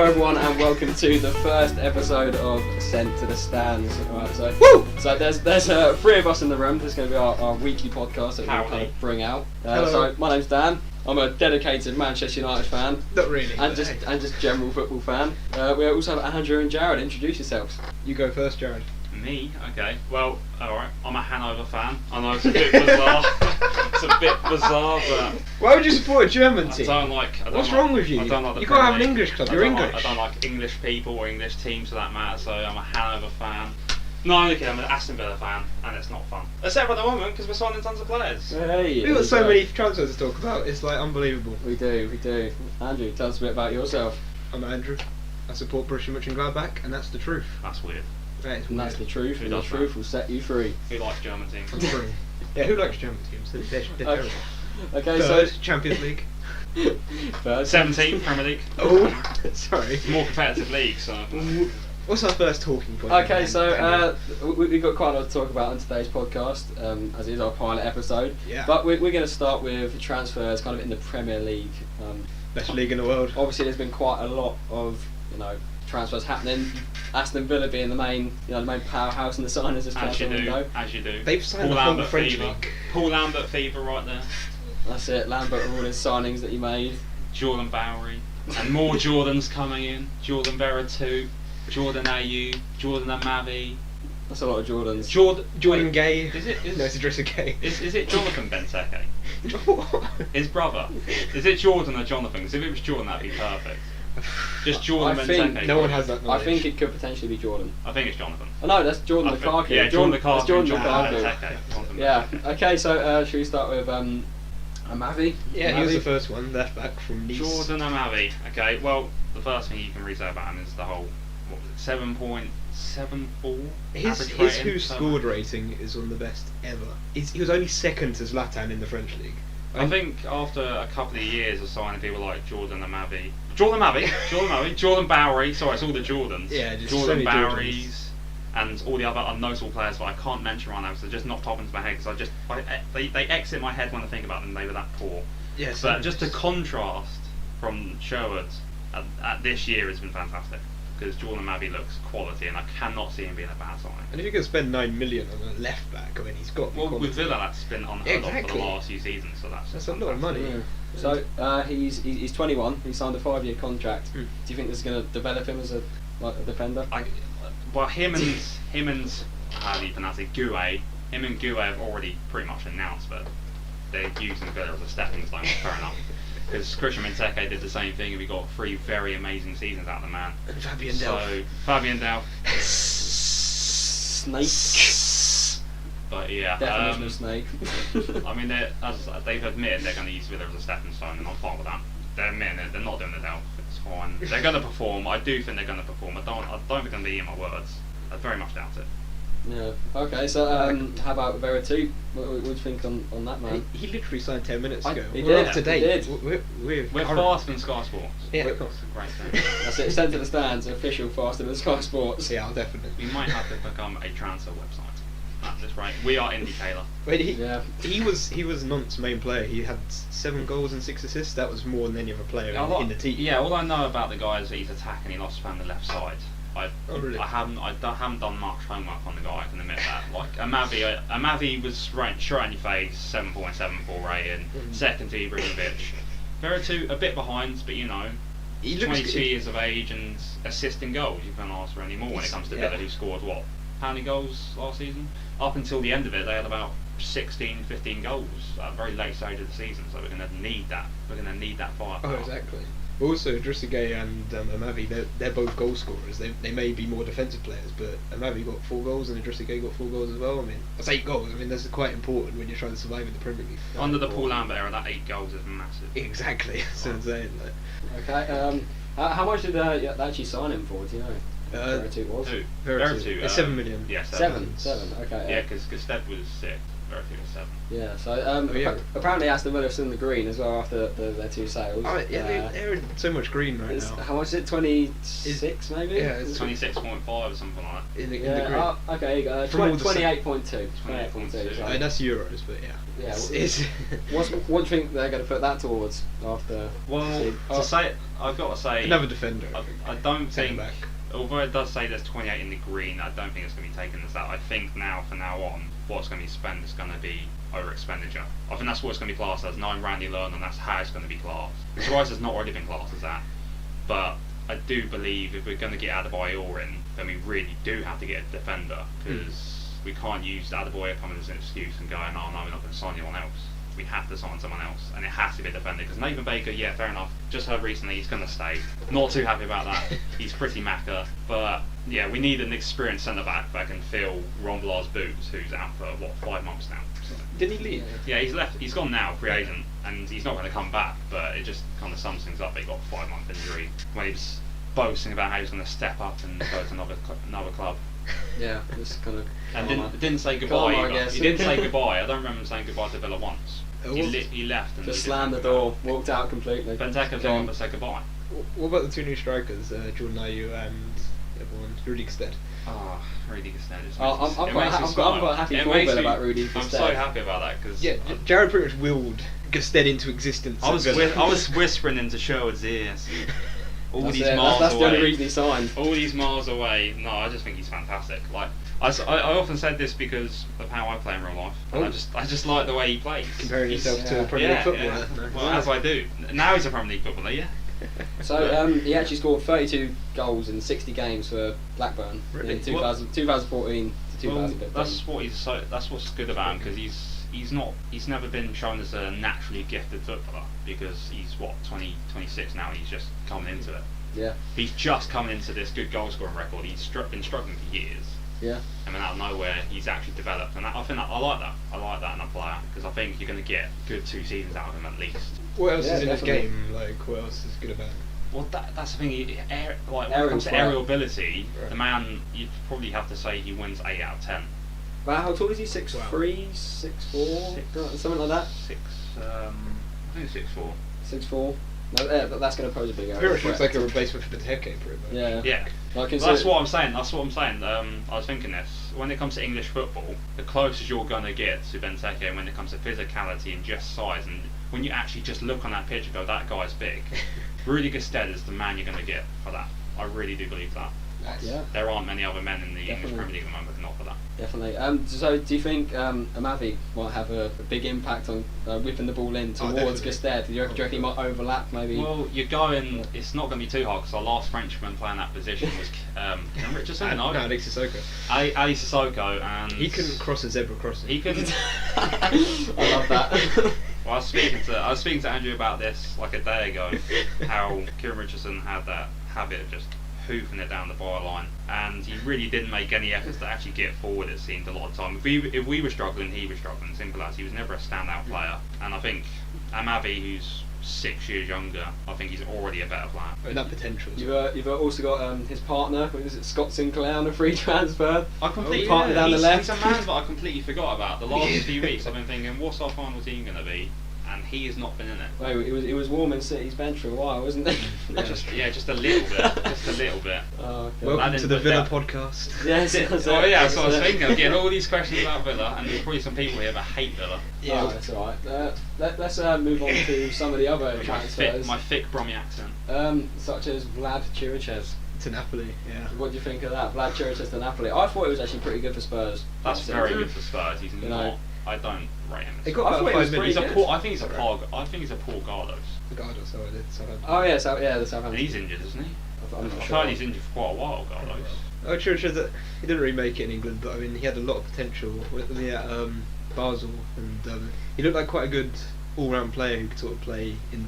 Hello everyone and welcome to the first episode of Sent to the Stands. Alright, so there's three of us in the room. This is going to be our weekly podcast that we'll kind of bring out. So my name's Dan. I'm a dedicated Manchester United fan. Not really. And just general football fan. We also have Andrew and Jared. Introduce yourselves. You go first, Jared. Me? Okay. Well, alright. I'm a Hanover fan. I know it's a bit bizarre. It's a bit bizarre, but... Why would you support a German team? What's wrong with you? I don't like the You've got to have an Premier English club. League. You're English. I don't like English people or English teams for that matter, so I'm a Hanover fan. No, I'm an Aston Villa fan, and it's not fun. Except for the moment, because we're signing tons of players. Hey, We've got so many transfers to talk about, it's like unbelievable. We do. Andrew, tell us a bit about yourself. I'm Andrew. I support Borussia Mönchengladbach, and that's the truth. That's weird. That is And weird. that's the truth, Who and the does truth that? will set you free. Who likes German teams? I'm free. Yeah, who likes German teams? They're terrible. Okay, Third, Champions League. first 17th Premier League. Oh, sorry. More competitive league, so... What's our first talking point? Okay, so we've got quite a lot to talk about on today's podcast, as it is our pilot episode. Yeah. But we're going to start with transfers kind of in the Premier League. Best league in the world. Obviously, there's been quite a lot of transfers happening. Aston Villa being the main powerhouse in the signings this transfer window. As you do. They've signed Paul the whole Lambert French fever. league. Paul Lambert fever right there. That's it. Lambert are all his signings that he made. Jordan Bowery. And more Jordans coming in. Jordan Vera 2. Jordan AU. Jordan Amavi. That's a lot of Jordans. Jordan Gay. Is it? No, it's Idrissa Gay. Is it Jonathan Benteke? His brother. Is it Jordan or Jonathan? Because if it was Jordan, that'd be perfect. Just Jordan I think Benteke. No one has that knowledge. I think it could potentially be Jordan. I think it's Jonathan. Oh no, that's Jordan Lukaku. Yeah, Jordan Lukaku. That's Jordan Jordan Lukaku. Benteke. Yeah. Okay, so should we start with Amavi? Yeah, he was Amavi? the first one, left back from Nice. Jordan Amavi. Okay, well, the first thing you can really say about him is the whole, what was it, 7.74 His average rating who per scored rating is one of the best ever. He was only second to Zlatan in the French league. I think after a couple of years of signing people like Jordan Bowery, sorry, it's all the Jordans. Yeah, just Jordan so many Boweries and all the other unnoticeable players that I can't mention right now because they're just not popping into my head because they exit my head when I think about them. They were that poor. Yes. But just the contrast from Sherwood at this year has been fantastic because Jordan Amavi looks quality and I cannot see him being a bad signing. And if you can spend 9 million on a left back, I mean, he's got. Well, quality. with Villa, that's been unheard of for Exactly. the last few seasons, so that's a lot of money. Yeah. So he's 21. He signed a 5-year contract. Do you think this is going to develop him as a defender? Him and how do you pronounce it? Gué. Him and Gué have already pretty much announced that they're using Villa as a stepping stone. Fair enough. Because Christian Benteke did the same thing, and we got 3 very amazing seasons out of the man. And Fabian Delph. So Fabian Delph. Snake. But yeah, Definition of snake. I mean, they've admitted they're going to use Villa as a stepping stone, and I'm fine with that. They're admitting it. They're not doing the Delph. It's fine. They're going to perform. I do think they're going to perform. I don't think they're going to be in my words. I very much doubt it. Yeah. Okay. So how about Vera 2? What do you think on that man? He literally signed 10 minutes ago. He We're did, up to he date. did. We're faster than Sky Sports. Yeah, We're- of course. Great thing. That's it. Sent to the Stands, official faster than Sky Sports. Yeah, I'll definitely. We might have to become a transfer website. That's just right. We are Indicator. Wait, Yeah. he was Nantes' main player. He had 7 goals and 6 assists. That was more than any other player in the team. Yeah, all I know about the guy is that he's attacking. He lost to the left side. Really? I haven't done much homework on the guy. I can admit that. Like Amavi was right straight in your face. 7.74 rating. Second to Ibrahimovic. Vera 2 a bit behind, but He looks 22 good. years of age and assisting goals. You can't ask for any more when it comes to Villa, who scored what? How many goals last season? Up until the end of it, they had about 16, 15 goals at a very late stage of the season. So we're going to need that. We're going to need that firepower. Oh, exactly. Also, Idrissa Gay and Amavi, they're both goal scorers. They may be more defensive players, but Amavi got 4 goals and Idrissa Gay got 4 goals as well. I mean, that's 8 goals. I mean, that's quite important when you're trying to survive in the Premier League. Under the Paul Lambert era, that 8 goals is massive. Exactly. That's what I'm saying. Like. Okay. How much did they actually sign him for? Do you know? Vera 2 was. Two. Vera 2. Two, 7 million. Yeah, Seven. seven. Okay. Yeah, because Stead was 6. very few as 7. Yeah, so yeah. apparently Aston Villa still in the green as well after their 2 sales. Oh, yeah, they're in so much green right now. How much is it? 26 maybe? Yeah, it's 26.5 or something like that. in the green. Okay, From all the 28.2. 28.2. So, That's Euros, but yeah. yeah, It's what do you think they're going to put that towards after? Well, to say, I've got to say, another defender. I don't Centre think, back. although it does say there's 28 in the green, I don't think it's going to be taken as that. I think from now on, what's going to be spent is going to be over expenditure. I think that's what it's going to be classed as. Now I'm Randy Learn, and that's how it's going to be classed. The Rice has not already been classed as that, but I do believe if we're going to get Adebayor in, then we really do have to get a defender, because we can't use Adebayor coming as an excuse and going, oh no, we're not going to sign anyone else. We have to sign someone else, and it has to be a defender, because Nathan Baker, yeah, fair enough, just heard recently he's going to stay. Not too happy about that. He's pretty macca, but yeah, we need an experienced centre back that can fill Ron Vlaar's boots, who's out for 5 months now. So, Did he leave? yeah, he's left. He's gone now, free agent, and he's not going to come back. But it just kind of sums things up. He got a 5-month injury when he was boasting about how he was going to step up and go to another club. Yeah, just kind of. And didn't say Come goodbye on, I either. guess. He didn't say goodbye. I don't remember him saying goodbye to Villa once. He left and Just he slammed the didn't door, walked out completely. Benteke's on but said goodbye. What about the 2 new strikers, Jordan Ayew and the other one, Rudy Gestede? Ah, Rudy Gestede. I'm quite happy for Villa about Rudy Gestede. I'm so happy about that because Yeah, Jared pretty much willed Gestede into existence. I was whispering into Sherwood's ears. All That's these it. miles That's away. the only reason he signed. All these miles away. No, I just think he's fantastic. Like I often said this because of how I play in real life. And I just like the way he plays. Comparing He's- yourself to a Premier League footballer. Yeah. Well, as I do. Now he's a Premier League footballer, yeah. So he actually scored 32 goals in 60 games for Blackburn Really? in 2014 to 2015. Well, that's what's good about him, because he's never been shown as a naturally gifted footballer, because he's 26 now and he's just coming into it. Yeah, He's just coming into this good goal scoring record. He's been struggling for years. yeah. And then out of nowhere, he's actually developed, and I like that. I like that in a player, because I think you're going to get good 2 seasons out of him at least. What else Yeah, is in his definitely. game? Like, what else is good about him? Well, that's the thing. When it Aerial comes to threat. aerial ability, Right. the man, you'd probably have to say he wins 8 out of 10. Well, how tall is he? 6'3", 6'4", something like that. I think 6'4". 6'4". No, that's going to pose a big area. Pretty much looks like a replacement for Benteke, pretty much. Yeah. Yeah. Like That's what I'm saying. I was thinking this. When it comes to English football, the closest you're going to get to Benteke when it comes to physicality and just size, and when you actually just look on that pitch and go, that guy's big, Rudy Gestede is the man you're going to get for that. I really do believe that. Yeah, There aren't many other men in the English Definitely. Premier League at the moment that can offer that. definitely. So do you think Amavi might have a big impact on whipping the ball in towards definitely. Gestede? Do you reckon he might overlap maybe? Well, you're going. It's not going to be too hard, because our last Frenchman playing that position was Ken Richardson. No, Alex Sissoko. Ali Sissoko, and He couldn't cross a zebra crossing. He couldn't. I love that. Well, I was speaking to Andrew about this like a day ago, how Kieran Richardson had that habit of just hoofing it down the byline, and he really didn't make any efforts to actually get forward. It seemed a lot of time. If we were struggling, he was struggling. Simple as. He was never a standout player, and I think Amavi, who's 6 years younger, I think he's already a better player. And that potential. You've also got his partner, who is it, Scott Sinclair, on a free transfer. I completely partner down the left. He's a man that I completely forgot about. The last few weeks, I've been thinking, what's our final team going to be? And he has not been in it. Well, it was warm in City's bench for a while, wasn't it? Just a little bit. Just a little bit. Oh, okay. Welcome to the But Villa that- podcast. Yes, that's Oh it, yeah, that's so I was it. thinking, I'm getting all these questions about Villa, and there's probably some people here that hate Villa. Oh, that's alright. Let's move on to some of the other transfers. My thick Brummy accent. Such as Vlad Chiriches. To Napoli, yeah. What do you think of that? Vlad Chiriches to Napoli. I thought it was actually pretty good for Spurs. That's very good for Spurs. He's You not. know. I don't rate him. They I got thought about it was 5 pretty minutes. good. I think he's a poor Gardos. Regardless, I did Southampton. Oh yeah, the And Southampton. he's injured, isn't he? I'm not I've sure. heard he's injured for quite a while, Gardos. Oh, true. That he didn't really make it in England, but I mean, he had a lot of potential when he at Basel, and he looked like quite a good all-round player who could sort of play in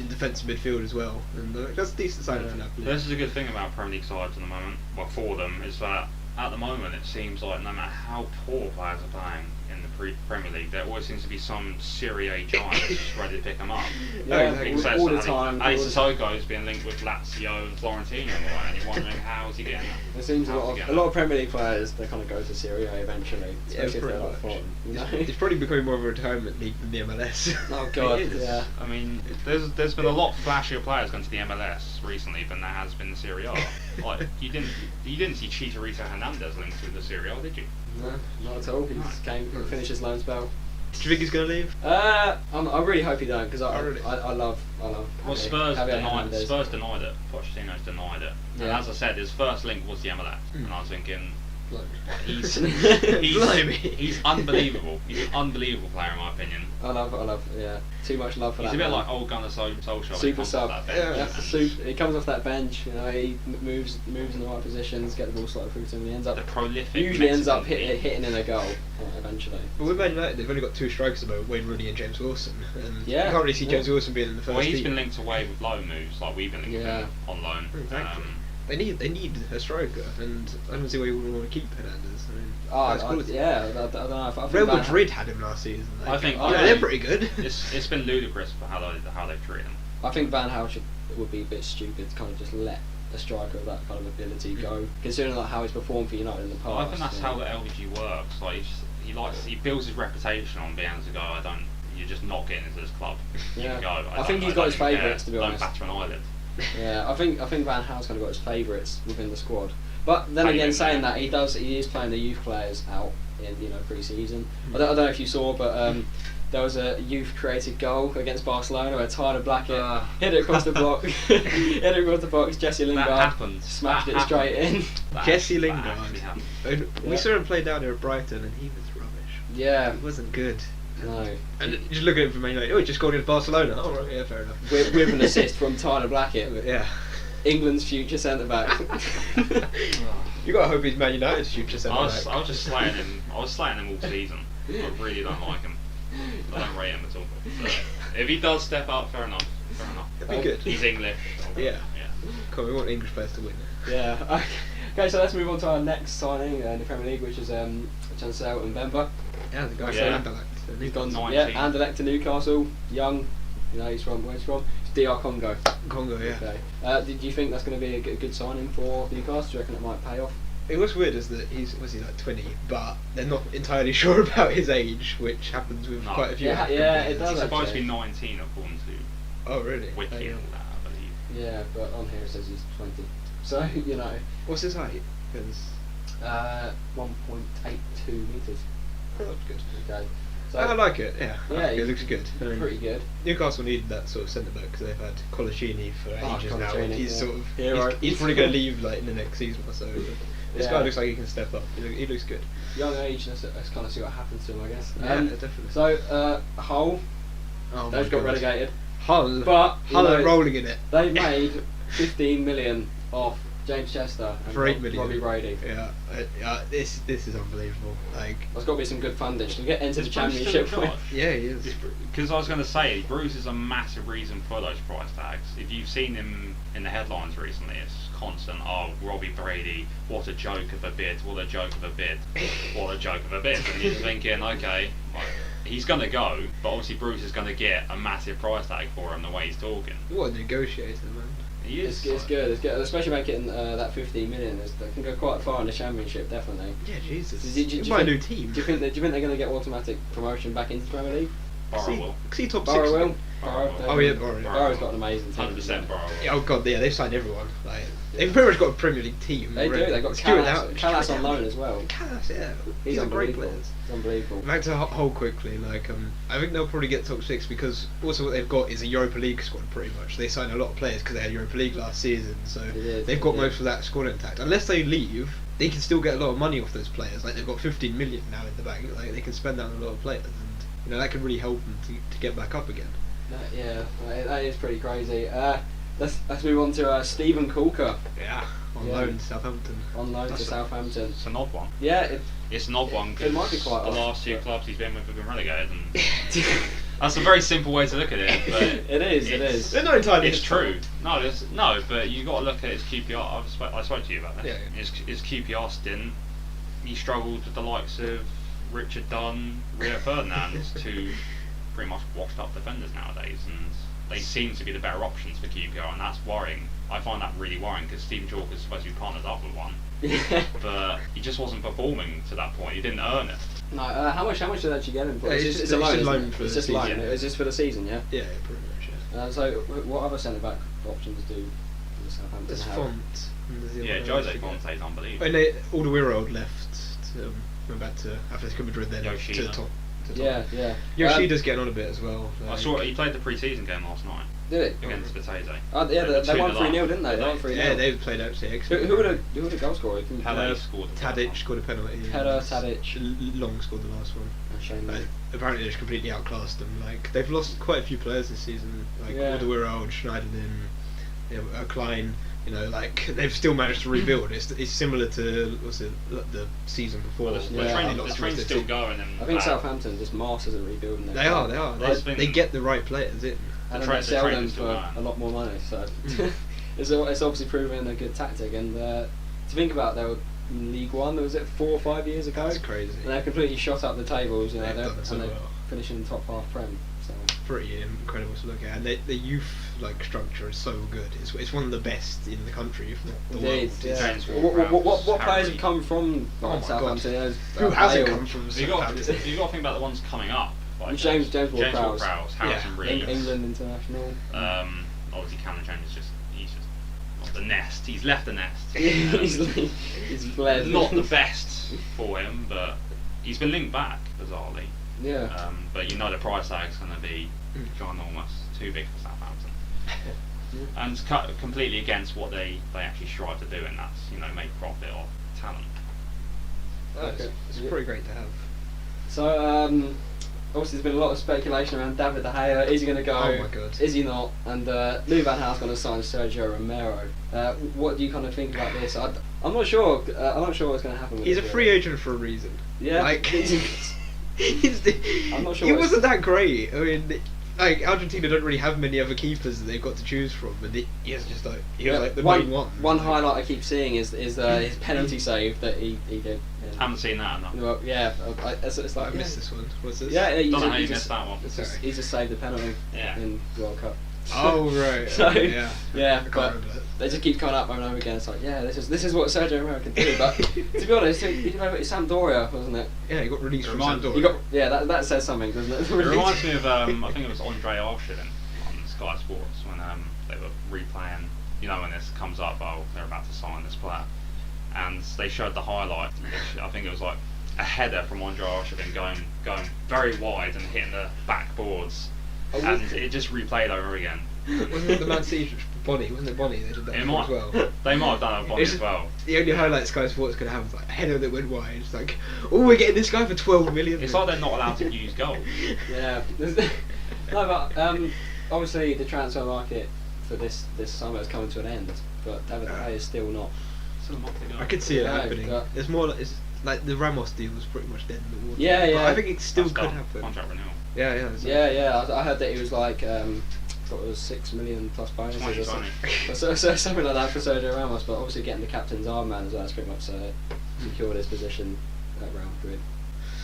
defensive midfield as well, and that's a decent signing for Napoli. This is a good thing about Premier League sides at the moment. Well, for them, is that at the moment it seems like no matter how poor players are playing in the Premier League, there always seems to be some Serie A giant ready to pick them up. All the time. Alex Sissoko's been linked with Lazio and Florentino, and you're wondering how's he getting that? There seems a lot of Premier League players, they kind of go to Serie A eventually, especially if they're like fun. It's probably becoming more of a retirement league than the MLS. Oh god, yeah. I mean, there's been a lot flashier players going to the MLS recently than there has been the Serie A. Like you didn't see Chicharito Hernandez linked with the Serie A, did you? No, not at all. He just finished his loan spell. Do you think he's going to leave? I really hope he don't, because I love. Well, Spurs denied it. Pochettino's denied it. And as I said, his first link was the MLS, and I was thinking, he's unbelievable. He's an unbelievable player in my opinion. I love, too much love for he's that. He's a bit man. like old Gunnar Solskjaer. Super sub. He comes off that bench. You know, he moves in the right positions, get the ball slotted through to him. He ends up usually ends up hitting in a goal eventually. Well, with Man United, they've only got two strikers at the moment, Wayne Rooney and James Wilson. And you can't really see James Wilson being in the first team. Well, he's been linked away with loan moves, like we've been linked with on loan. Exactly. They need a striker, and I don't see why you wouldn't want to keep Hernandez. I don't know. I Real Madrid had him last season. I think they're pretty good. It's been ludicrous for how they've treated him. I think Van Gaal would be a bit stupid to kind of just let a striker of that kind of ability go, considering like how he's performed for United in the past. Well, I think that's how the LVG works. Like he builds his reputation on being able to go. You're just not getting into this club. You can go. I think he's got his favourites, to be honest. Don't batter an eyelid. Yeah, I think Van Gaal's kind of got his favourites within the squad. But then again, saying that, he is playing the youth players out in pre-season. I don't know if you saw, but there was a youth created goal against Barcelona where Tyler Blackett hit it across the block, Jesse Lingard smashed it straight in. Jesse Lingard. We saw him play down here at Brighton and he was rubbish. Yeah. He wasn't good. No. And just look at him from Man United. Oh, he just scored against Barcelona. Oh, right, yeah, fair enough. With an assist from Tyler Blackett. Yeah. England's future centre back. You gotta hope he's Man United's future centre back. I was just slaying him. I was slaying him all season. I really don't like him. I don't rate him at all. So, if he does step up, fair enough. It'd be good. He's English. Yeah. Come on, we want English players to win. Yeah. Okay, so let's move on to our next signing in the Premier League, which is Chancel and Bemba. Yeah, the guy from Anderlecht. He's gone 19. Anderlecht to Newcastle, young. You know, where's he from? It's DR Congo. Congo, yeah. Okay. Did you think that's going to be a good signing for Newcastle? Do you reckon it might pay off? What's weird is that he's like 20, but they're not entirely sure about his age, which happens with quite a few. Yeah, it does. He's supposed to be 19 according to Wiki and all that, I believe. Yeah, but on here it says he's 20. So, you know. What's his height? 1.82 metres. Oh, that's good. Okay. So, I like it, yeah. Yeah, it looks good. Pretty good. Newcastle needed that sort of centre back because they've had Colaccini for ages now. And he's sort of hero. He's probably going to leave like in the next season or so. This guy looks like he can step up. He looks good. Young age, let's kind of see what happens to him, I guess. Yeah, definitely. So, Hull, they've got relegated. Hull are rolling in it. They made 15 million off James Chester and for 8 million. Robbie Brady. Yeah, this is unbelievable. Like, there's got to be some good funding to get into the Championship. Yeah, he is. Because I was going to say, Bruce is a massive reason for those price tags. If you've seen him in the headlines recently, it's constant. Oh, Robbie Brady, what a joke of a bid! What a joke of a bid! What a joke of a bid! And you're thinking, okay, he's going to go, but obviously Bruce is going to get a massive price tag for him the way he's talking. What a negotiator, man. He is. It's good, especially making that 15 million. They can go quite far in the Championship, definitely. Yeah, Jesus. Do you buy a new team. Do you think they're going to get automatic promotion back into the Premier League? Borough will. See top 6. Borough will. Oh yeah, Borough. Borough's got an amazing team. 100% Borough. Yeah, oh god, yeah, they've signed everyone. Like, they've pretty much got a Premier League team. They do. They've got Callas on loan as well. Callas, yeah. He's a great unbelievable. player. It's unbelievable. Back to Hull quickly. Like, I think they'll probably get top 6 because also what they've got is a Europa League squad. Pretty much, they signed a lot of players because they had Europa League last season, so they've got most of that squad intact. Unless they leave, they can still get a lot of money off those players. Like, they've got 15 million now in the bank. Like, they can spend that on a lot of players, and that can really help them to get back up again. That is pretty crazy. Let's move on to Stephen Coulker. Yeah, on loan to Southampton. On loan to Southampton. It's an odd one. Yeah, it's an odd one because it might be quite the odd. last 2 clubs he's been with have been relegated. And that's a very simple way to look at it. But it is. They're not entirely. It's true. No, but you got to look at his QPR. I spoke to you about this. Yeah. His QPR stint he struggled with the likes of Richard Dunn, Rio Ferdinand, two pretty much washed up defenders nowadays, and they seem to be the better options for QPR, and that's worrying. I find that really worrying because Stephen Chalk is supposed to be partnered up with one, but he just wasn't performing to that point. He didn't earn it. No, how much did they actually get him for? It's a loan for the just season. loan. Is this for the season? Yeah. Yeah, pretty much. Yeah. So what other centre back options do Southampton There's have? Font. Yeah, Jose Fonte's unbelievable. And Alderweireld left to went back to Atletico Madrid, then Yoshida. to the top. Yeah. Yoshida's getting on a bit as well. I saw he played the pre-season game last night Did it? against Vitesse. Oh, yeah, they won 3-0, didn't they? They won 3-0. Yeah, they played actually excellent. Who were the goal scorer? Pele scored. Tadic scored a penalty. Header, Tadic. Long scored the last one. Shame. Apparently they just completely outclassed them. Like they've lost quite a few players this season. Like Alderweireld, Schneiderlin, Klein. You know, like they've still managed to rebuild. It's similar to the season before. Well, the train's still going. And I think Southampton just masters at rebuilding. They are. They get the right players in. And then they sell them for a lot more money. So it's obviously proven a good tactic. And to think about, they were in League One. Was it 4 or 5 years ago? That's crazy. And they've completely shot up the tables. You know, They've done so they're well. finishing top half Prem. So pretty incredible to look at, and the youth structure is so good. It's one of the best in the country, if not the world. Yeah. What players have come from Southampton? Who hasn't come from You've got to think about the ones coming up. Like James Ward-Prowse, Harrison Reed, England international. Obviously Cameron James he's just not the nest. He's left the nest. He's fled. Not the best for him, but he's been linked back bizarrely. Yeah. But you know the price tag's going to be ginormous, too big for Southampton, and it's cut completely against what they actually strive to do, and that's make profit or talent. It's pretty great to have. So obviously there's been a lot of speculation around David De Gea. Is he going to go? Oh my god. Is he not? And Lou Van Gaal's going to sign Sergio Romero. What do you kind of think about this? I'm not sure. I'm not sure what's going to happen. He's a free agent for a reason. Yeah. Like. I'm not sure. He wasn't that great. I mean, like Argentina don't really have many other keepers that they've got to choose from, and he was like the main one. One highlight I keep seeing is his penalty save that he did. I haven't seen that enough. Well, yeah, it's like I missed this one. What's this? Yeah, don't know how you missed that one. He just saved the penalty in World Cup. Oh right. So, yeah. But they just keep coming up over and over again. It's like, this is what Sergio Romero can do. But to be honest, he came over to Sampdoria, wasn't it? Yeah, he got released from Sampdoria. That says something, doesn't it? It reminds me of I think it was Andre Arshavin on Sky Sports when they were replaying. You know when this comes up, they're about to sign this player, and they showed the highlight. Which I think it was like a header from Andre Arshavin going very wide and hitting the backboards. And it just replayed over again. Wasn't it the Man City Bonnie? Wasn't it Bonnie? They did that as well. They might have done it Bonnie as well. The only highlight Sky Sports could have was like a header that went wide. It's like, we're getting this guy for 12 million. It's like they're not allowed to use goals. Yeah. No, but obviously the transfer market for this summer is coming to an end, but David De Gea is still not. I could see it happening. It's more like the Ramos deal was pretty much dead in the water. Yeah. But I think it still could happen. Contract renewal. Yeah. I heard that he was like, I thought it was 6 million plus bonuses or something. So something like that for Sergio Ramos. But obviously getting the captain's armband as well has pretty much secured his position at Real Madrid.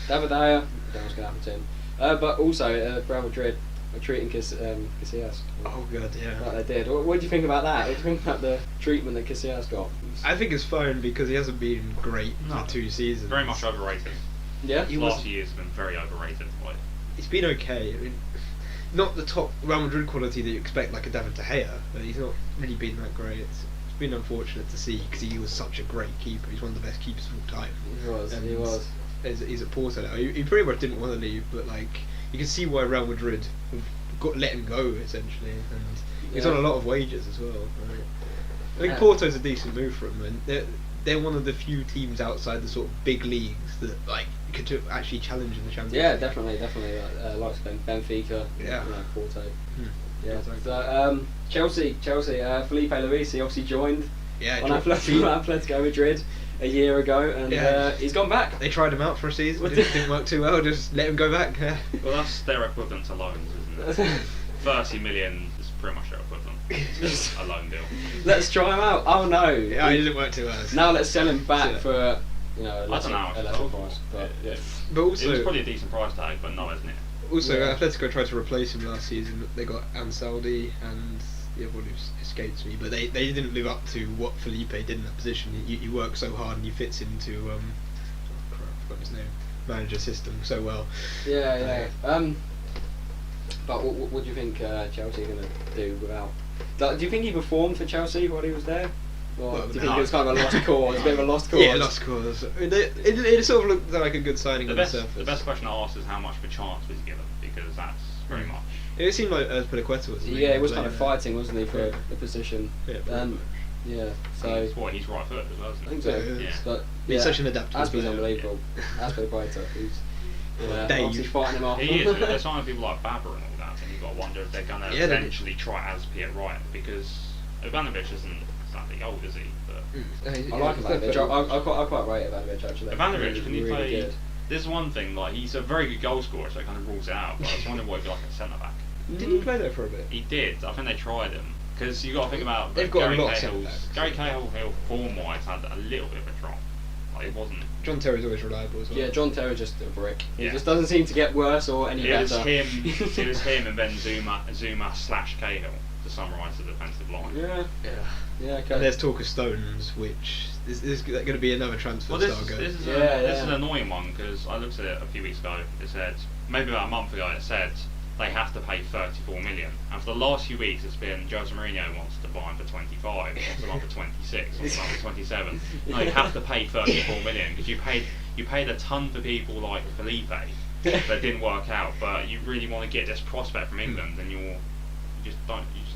David De Gea, don't know what's going to happen to him. But also Real Madrid are treating Casillas. Oh god, yeah. Like they did. What do you think about that? What do you think about the treatment that Casillas got? I think it's fine because he hasn't been great for 2 seasons. Very much overrated. Yeah. The last few years have been very overrated. He's been okay. I mean, not the top Real Madrid quality that you expect, like a David De Gea, but he's not really been that great. It's been unfortunate to see because he was such a great keeper. He's one of the best keepers of all time. He was. He's at Porto now. He pretty much didn't want to leave, but like you can see why Real Madrid have let him go essentially, and he's on a lot of wages as well. Right? I think Porto's a decent move for him, and they're one of the few teams outside the sort of big leagues that like could actually challenge in the Champions League. Yeah, definitely. Like Benfica, Porto. Yeah. So Chelsea, Felipe Luis, he obviously joined on Atletico Madrid a year ago, and he's gone back. They tried him out for a season, didn't work too well. Just let him go back. Well, that's their equivalent to loans, isn't it? 30 million is pretty much their equivalent. A loan deal. Let's try him out. Oh no! Yeah, he didn't work too well. Now let's sell him back for you know, a I don't know how lesser much it's price. But yeah. But It was also, probably a decent price tag, but no, isn't it? also Atletico tried to replace him last season. They got Ansaldi and the other one who escapes me, but they didn't live up to what Felipe did in that position. He works so hard and he fits into oh crap, I forgot his name, manager system so well. Yeah. But what do you think Chelsea are going to do without? Like, do you think he performed for Chelsea while he was there? Or Well, do you think no. it was kind of a lost cause? A bit of a lost cause? Yeah, lost cause. It sort of looked like a good signing on the surface. The best question I asked is how much of a chance was he given, because that's very much. It seemed like Piliqueta was. Yeah, he was kind of fighting, wasn't he, for the position? Yeah, yeah. So He's right footed as well, isn't I he? think so. Yeah. But He's such an adaptable Aspie's player. unbelievable. Aspilicueta, he's Dave. obviously fighting him off. He is. There's some of people like Babber and all that, and you've got to wonder if they're going to Yeah, they- eventually try Aspie at right, because Ivanovic isn't exactly old, is he? But I like Ivanovic. I quite rate Ivanovic actually. Ivanovic, Really, can he really play? good. There's one thing, like he's a very good goal scorer, so it kind of rules it out. But I was wondering what he'd be like at centre back. Didn't he play there for a bit? He did. I think they tried him because you got to think about They've got Gary a lot of Cahill's. centre-backs. Gary Cahill form-wise had a little bit of a drop. Like it wasn't. John Terry's always reliable as well. Yeah, John Terry just a brick. He Yeah. just doesn't seem to get worse or any It was better. him. It was him and then Zuma / Cahill to summarise the defensive line. Yeah, okay. And there's talk of Stones, which is going to be another transfer Well, this saga. is Yeah. an annoying one because I looked at it a few weeks ago. It said maybe about a month ago. It said they have to pay 34 million, and for the last few weeks it's been Jose Mourinho wants to buy him for 25, wants to buy him for 26, wants to buy him for 27. No, you have to pay 34 million because you paid a ton for people like Felipe that didn't work out. But you really want to get this prospect from England, and you're just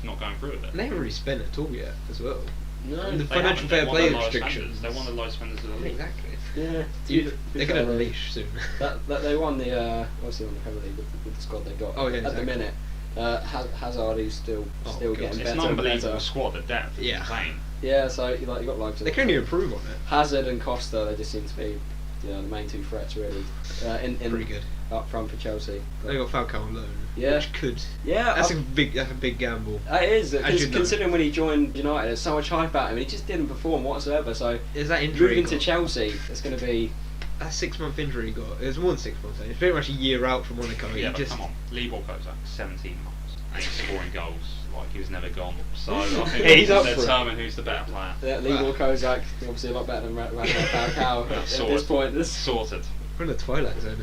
not going through with it. And they haven't really spent at all yet, as well. No, And the They financial haven't. fair They're one play of the lowest restrictions. spenders. They're one of the lowest spenders of the league. Exactly. yeah. They're going to unleash soon. That they won the obviously won the Premier League with the squad they got. Oh, yeah, at the exactly. minute. Hazard is still God. getting It's better an and unbelievable better. squad. The depth is Yeah. insane. Yeah, so you got like They can only improve on it. Hazard and Costa. They just seem to be the main two threats really. In Pretty good. up front for Chelsea. They got Falcao on loan, Yeah. which could. Yeah, That's a big gamble. it is. As you know. Considering when he joined United, there's so much hype about him, and he just didn't perform whatsoever. So Is that injury? moving to got- Chelsea, it's going to be. That 6-month injury he got. It was more than 6 months. It's pretty much a year out from Monaco. Yeah, he but just. come on, Lee Walcott's like 17 months and he's scoring goals like he was never gone. So I think Yeah, he's they up can for it. determine who's the better player. Lee Kozak, obviously a lot better than Falcao at Sorted. this point. Sorted. We're in the twilight zone.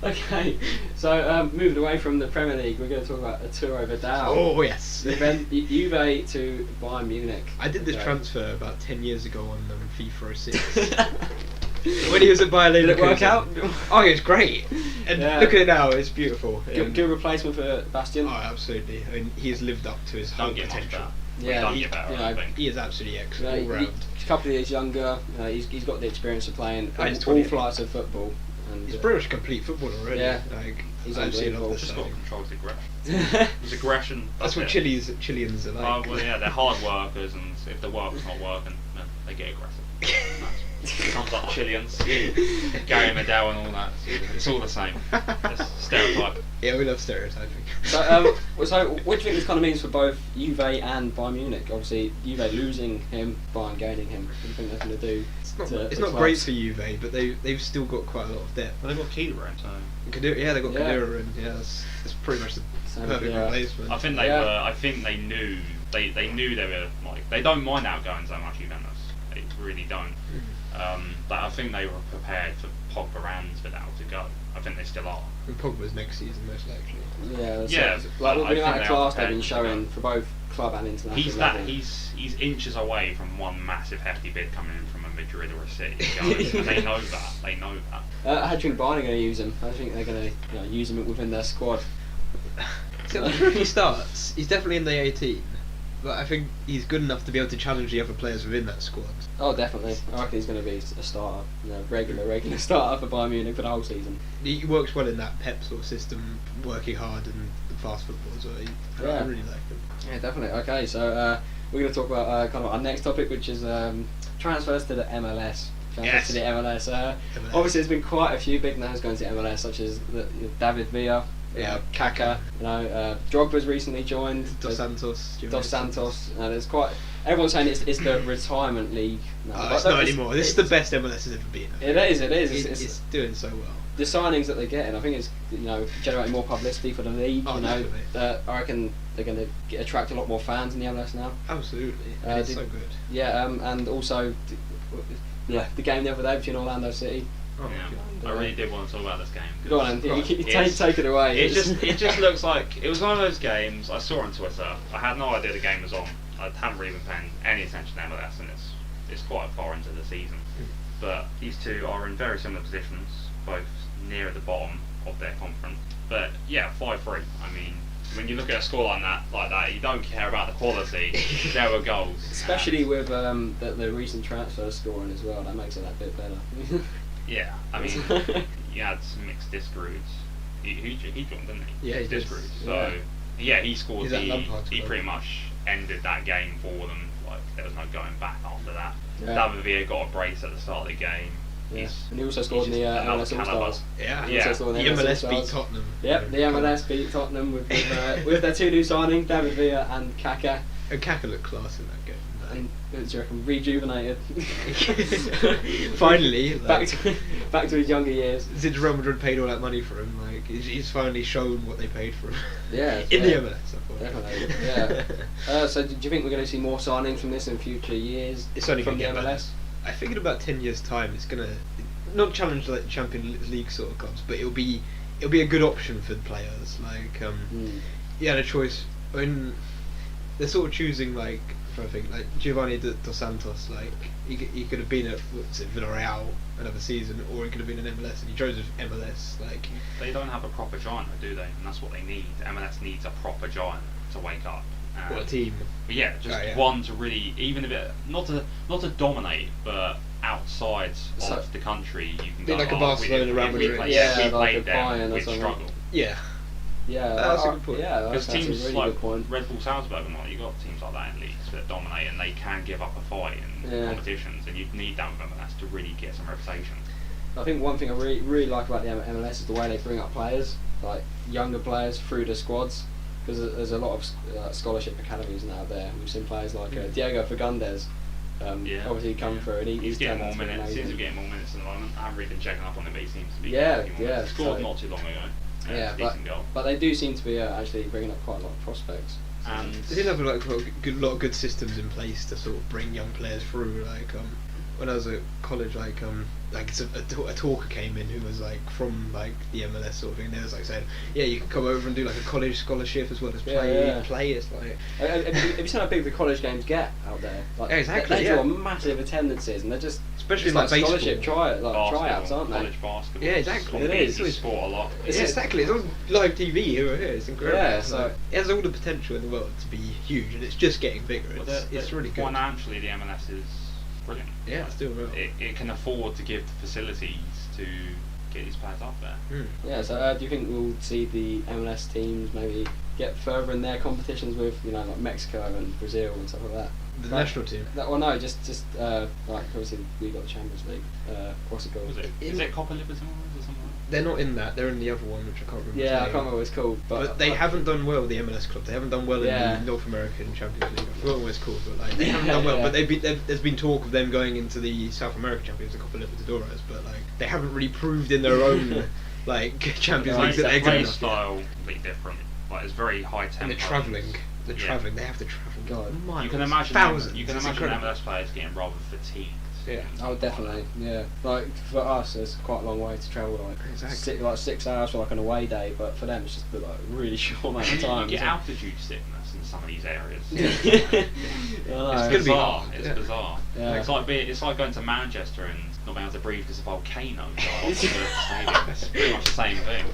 Okay, so moving away from the Premier League, we're going to talk about a tour over down. Oh yes. Juve to Bayern Munich. I did this Okay. transfer about 10 years ago on FIFA 06. When he was at Bayer Did it work Leverkusen. out? Oh, it was great. And Yeah. look at it now, it's beautiful. Good replacement for Bastian. Oh, absolutely. I mean, he has lived up to his whole Don't get much potential. better. Yeah, Don't he- get better, you I know, think. He is absolutely excellent all He- round. a couple of years younger. He's got the experience of playing Oh, he's all 20. flights of football. And, He's pretty much a complete footballer already. Yeah. Like, He's I absolutely unbelievable. love this Just got signing. control his aggression. His aggression. That's what it. Chileans are like. Well, yeah, they're hard workers, and if the work's not working, then they get aggressive. Comes up Chileans, Gary Medel and all that. It's all the same. It's stereotype. Yeah, we love stereotyping. so what do you think this kind of means for both Juve and Bayern Munich? Obviously, Juve losing him, Bayern gaining him. What do you think they're going to do? It's not great for Juve, but they've still got quite a lot of depth. Well, they've got Keeler in, so Yeah, they got Yeah. Kadira, and yeah, that's pretty much the Same, perfect yeah. replacement. I think they Yeah. were. I think they knew. They knew they were like. They don't mind outgoing so much, Juventus. They really don't. But I think they were prepared for Pogba and Vidal to go. I think they still are. And Pogba's next season, most likely. Yeah, Yeah, like I the amount think of they are class they've prepared been to showing go. for both club and international He's level. he's inches away from one massive hefty bid coming in from a Madrid or a City. And they know that. They know that. How do you think Bayern are going to use him? How do you think they're going to use him within their squad? So I'm sure if he starts, he's definitely in the 18. But I think he's good enough to be able to challenge the other players within that squad. Oh, definitely. I reckon he's going to be a starter, regular starter for Bayern Munich for the whole season. He works well in that Pep sort of system, working hard and fast football as well. I really like him. Yeah, definitely. Okay, so we're going to talk about kind of our next topic, which is transfers to the MLS. Yes. To the MLS. MLS. Obviously, there's been quite a few big names going to MLS, such as David Villa, Yeah. Kaká. Drogba's recently joined. Dos There's Santos. Dos Santos. There's quite everyone's saying it's the retirement league. No, It's not anymore. This is the best MLS has ever been. It is. It's doing so well. The signings that they're getting, I think it's generating more publicity for the league. Definitely. I reckon they're going to attract a lot more fans in the MLS now. Absolutely, it's so good. Yeah, and also, the game the other day between Orlando City. Oh, I really did want to talk about this game. Go on, take it away. It just looks like it was one of those games I saw on Twitter. I had no idea the game was on. I haven't really been paying any attention to MLS, and it's quite far into the season. But these two are in very similar positions, both near the bottom of their conference. But yeah, 5-3. I mean, when you look at a score like that, you don't care about the quality. There were goals, especially with the recent transfer scoring as well. That makes it that bit better. Yeah, I mean, you had some mixed Discroods. He joined, didn't he? Yeah, he did. Discroods. So yeah, he scored. He pretty much ended that game for them. Like there was no going back after that. Yeah. David Villa got a brace at the start of the game. Yeah. And he also scored in the MLS All-Stars. Yeah. The MLS beat Tottenham. Yep, the MLS beat Tottenham with their two new signings, David Villa and Kaka. And Kaka looked class in that game. And do you reckon rejuvenated? Finally, back to his younger years. Since Real Madrid paid all that money for him, like he's finally shown what they paid for him. Yeah, in the MLS, I thought. Definitely. Yeah. So, do you think we're going to see more signings from this in future years? It's only from going the to get MLS. I think in about 10 years' time, it's going to not challenge like the Champions League sort of clubs, but it'll be a good option for the players. Like you had a choice when they're sort of choosing like. I think like Giovanni Dos Santos, like he could have been at Villarreal another season, or he could have been in MLS, and he chose MLS. Like they don't have a proper giant, do they? And that's what they need. MLS needs a proper giant to wake up. What a team! Yeah, just one to really, even if it not to dominate, but outside of the country, you can go like a Barcelona, Real Madrid. We like played them, we'd struggle. Yeah. Yeah, that's a good point. Yeah, because teams really like Red Bull Salzburg and all, you got teams like that in leagues that dominate and they can give up a fight in competitions, and you need that with MLS to really get some reputation. I think one thing I really like about the MLS is the way they bring up players, like younger players through the squads, because there's a lot of scholarship academies now there. We've seen players like Diego Fagundes. Obviously come through, and he's getting more minutes. Seems to be getting more minutes in the moment. I haven't really been checking up on him, but he seems to be. He scored not too long ago. But they do seem to be actually bringing up quite a lot of prospects. And they did have like a lot of good systems in place to sort of bring young players through. Like when I was at college, a talker came in who was like from like the MLS sort of thing. They was like saying, yeah, you can come over and do like a college scholarship as well as play. It's like have you seen how big the college games get out there? Like, exactly. They draw massive attendances, and they're just especially like scholarship baseball. tryouts, aren't they? College basketball. Yeah, exactly. It is. We sport a lot. Exactly. It's on live TV here. It's incredible. Yeah, so it has all the potential in the world to be huge, and it's just getting bigger. It's really good. Financially, the MLS is brilliant. Yeah, it's doing well. It can afford to give the facilities to get these players up there. Yeah, so do you think we'll see the MLS teams maybe get further in their competitions with like Mexico and Brazil and stuff like that? The national team? Just like obviously we got the Champions League. What's it called? Is it Copa Libertadores or something? They're not in that. They're in the other one, which I can't remember. Yeah, I can't remember what it's called. But they haven't done well with the MLS club. They haven't done well in the North American Champions League. I forgot what it's called, but like they haven't done well. But there's been talk of them going into the South American Champions League, Copa Libertadores, but like they haven't really proved in their own like Champions League that they're good enough. Style completely different. Like it's very high tempo. And the travelling. They have to travel. God, you can imagine thousands. You can imagine MLS players getting rather fatigued. Yeah. Oh, definitely. Yeah. Like for us, it's quite a long way to travel. Like 6 hours for like an away day, but for them, it's just like really short amount of time. You get altitude sickness in some of these areas. It's bizarre. It's bizarre. Yeah. It's like going to Manchester and not being able to breathe because of volcano. It's pretty much the same thing.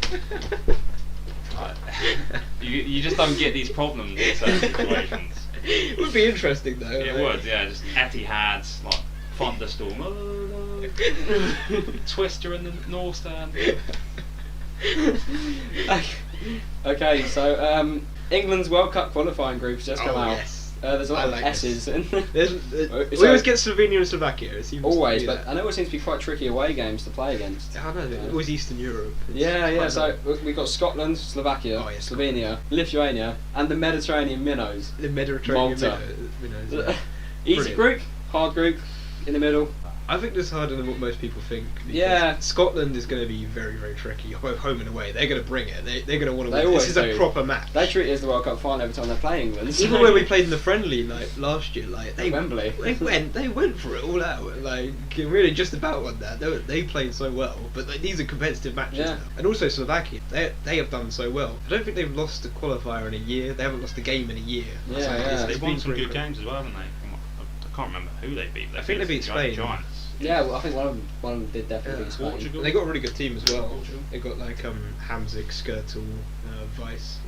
You just don't get these problems in certain situations. It would be interesting though. It would, yeah. Just Etihad's like thunderstorm. Twister in the north stand. Okay, so England's World Cup qualifying group's just come out. Yes. There's a lot of S's in. We always get Slovenia and Slovakia. It seems always, but I know it seems to be quite tricky away games to play against. I know, it was Eastern Europe. Yeah. So we've got Scotland, Slovakia, Slovenia, Lithuania, and the Mediterranean minnows. The Mediterranean Malta. minnows. Easy Brilliant. group, hard group, in the middle. I think this is harder than what most people think. because Yeah. Scotland is going to be very, very tricky, both home and away. They're going to bring it. They're going to want to They win. This always is a do. proper match. They treat it as the World Cup final every time they're playing England. Even when we played in the friendly last year, they Wembley. they went for it all out, and really just about won that. They played so well, but these are competitive matches Yeah. now. And also Slovakia, they have done so well. I don't think they've lost a qualifier in a year. They haven't lost a game in a year. Yeah, So yeah. They've it's won been some pretty good quick. games as well, haven't they? I can't remember who they beat. I think they beat Spain. Giants. Yeah, well, I think one of them did definitely beat Spain. Portugal. And they got a really good team as well. Portugal. They got Hamzik, Skirtle, Weiss.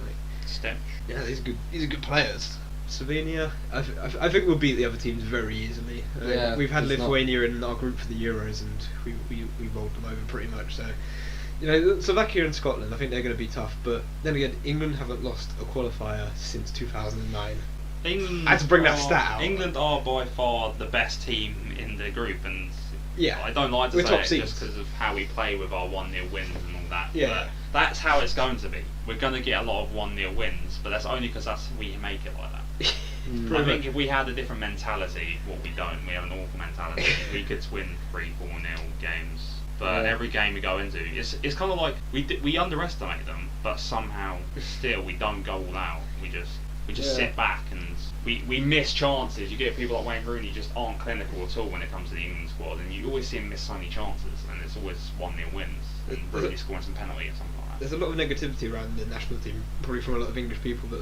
Step. Yeah, these are good players. Slovenia, I think we'll beat the other teams very easily. Yeah, We've had it's not- Lithuania in our group for the Euros, and we rolled them over pretty much. So, Slovakia and Scotland, I think they're going to be tough. But then again, England haven't lost a qualifier since 2009. England I had to bring that stat out. England are by far the best team in the group, and Yeah, I don't like to we're say top it seeds. just because of how we play with our 1-0 wins and all that. Yeah. But that's how it's going to be. We're going to get a lot of 1-0 wins, but that's only because we make it like that. Mm. I think if we had a different mentality, what we don't, we have an awful mentality, we could win 3-4-0 games. But Yeah. every game we go into, it's kind of like we underestimate them, but somehow still we don't go all out. We just Yeah. sit back and we miss chances. You get people like Wayne Rooney just aren't clinical at all when it comes to the England squad, and you always see him miss so many chances, and it's always 1-0 wins, and Rooney scoring some penalty or something like that. There's a lot of negativity around the national team, probably from a lot of English people. But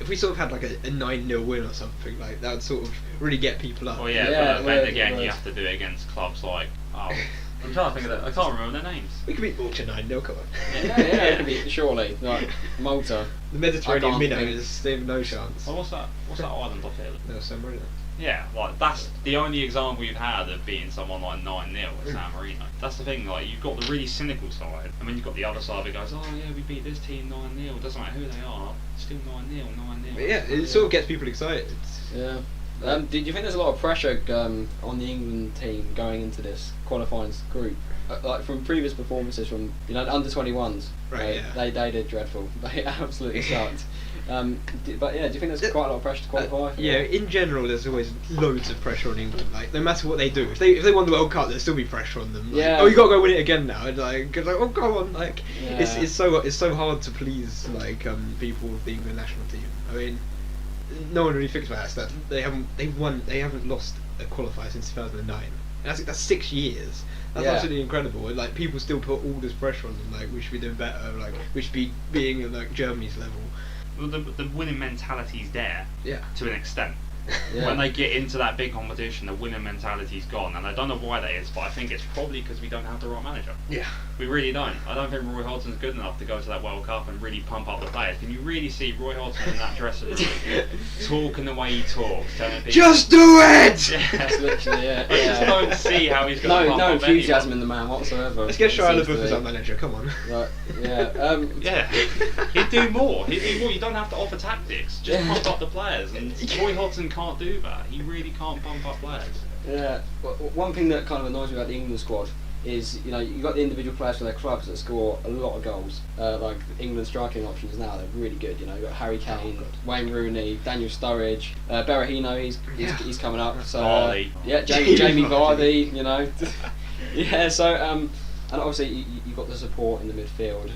if we sort of had a 9-0 win or something, that would sort of really get people up. Well, yeah, Yeah, but then yeah, again, it you was. have to do it against clubs like I'm trying to think of that. I can't remember their names. We could beat Malta 9-0, come on. Yeah, it could be, surely. Like, Malta. The Mediterranean I can't minnows, they have no chance. Oh, what's that island off here? No, San Marino. Yeah, that's the only example we've had of beating someone 9-0 at San Marino. That's the thing, you've got the really cynical side, and then you've got the other side that goes, oh yeah, we beat this team 9-0, doesn't matter who they are, still 9-0. But yeah, it sort of gets people excited. Yeah. Did you think there's a lot of pressure on the England team going into this qualifying group? From previous performances from under 21s, Right, yeah. they did dreadful. They absolutely sucked. But yeah, do you think there's quite a lot of pressure to qualify? Yeah, in general, there's always loads of pressure on England. No matter what they do, if they won the World Cup, there'll still be pressure on them. Yeah. Oh, you got to go win it again now. And oh, go on. Yeah. It's so hard to please people with the England national team. I mean, no one really thinks about that. They haven't lost a qualifier since 2009. And that's 6 years. That's Yeah. absolutely incredible. And people still put all this pressure on them. We should be doing better. We should be being at Germany's level. Well, the winning mentality's there Yeah. to an extent. Yeah. When they get into that big competition, the winning mentality's gone, and I don't know why that is, but I think it's probably because we don't have the right manager. Yeah. We really don't. I don't think Roy Hodgson's good enough to go to that World Cup and really pump up the players. Can you really see Roy Hodgson in that dressing room talking the way he talks, telling people Just do it! That's literally it. I just don't see how he's going to pump No up enthusiasm anyone. in the man whatsoever. Let's get it Shia seems to LaBeouf as be. our manager. Come on. Right, yeah. Yeah, he'd do more. You don't have to offer tactics. Just Yeah. pump up the players. And Roy Hodgson can't do that. He really can't pump up players. Yeah. Well, one thing that kind of annoys me about the England squad is you got the individual players for their clubs that score a lot of goals. Like England striking options now, they're really good. You've got Harry Kane, Wayne Rooney, Daniel Sturridge, Berahino. He's coming up. So Vardy. yeah, Jamie Vardy. Yeah. So and obviously you've got the support in the midfield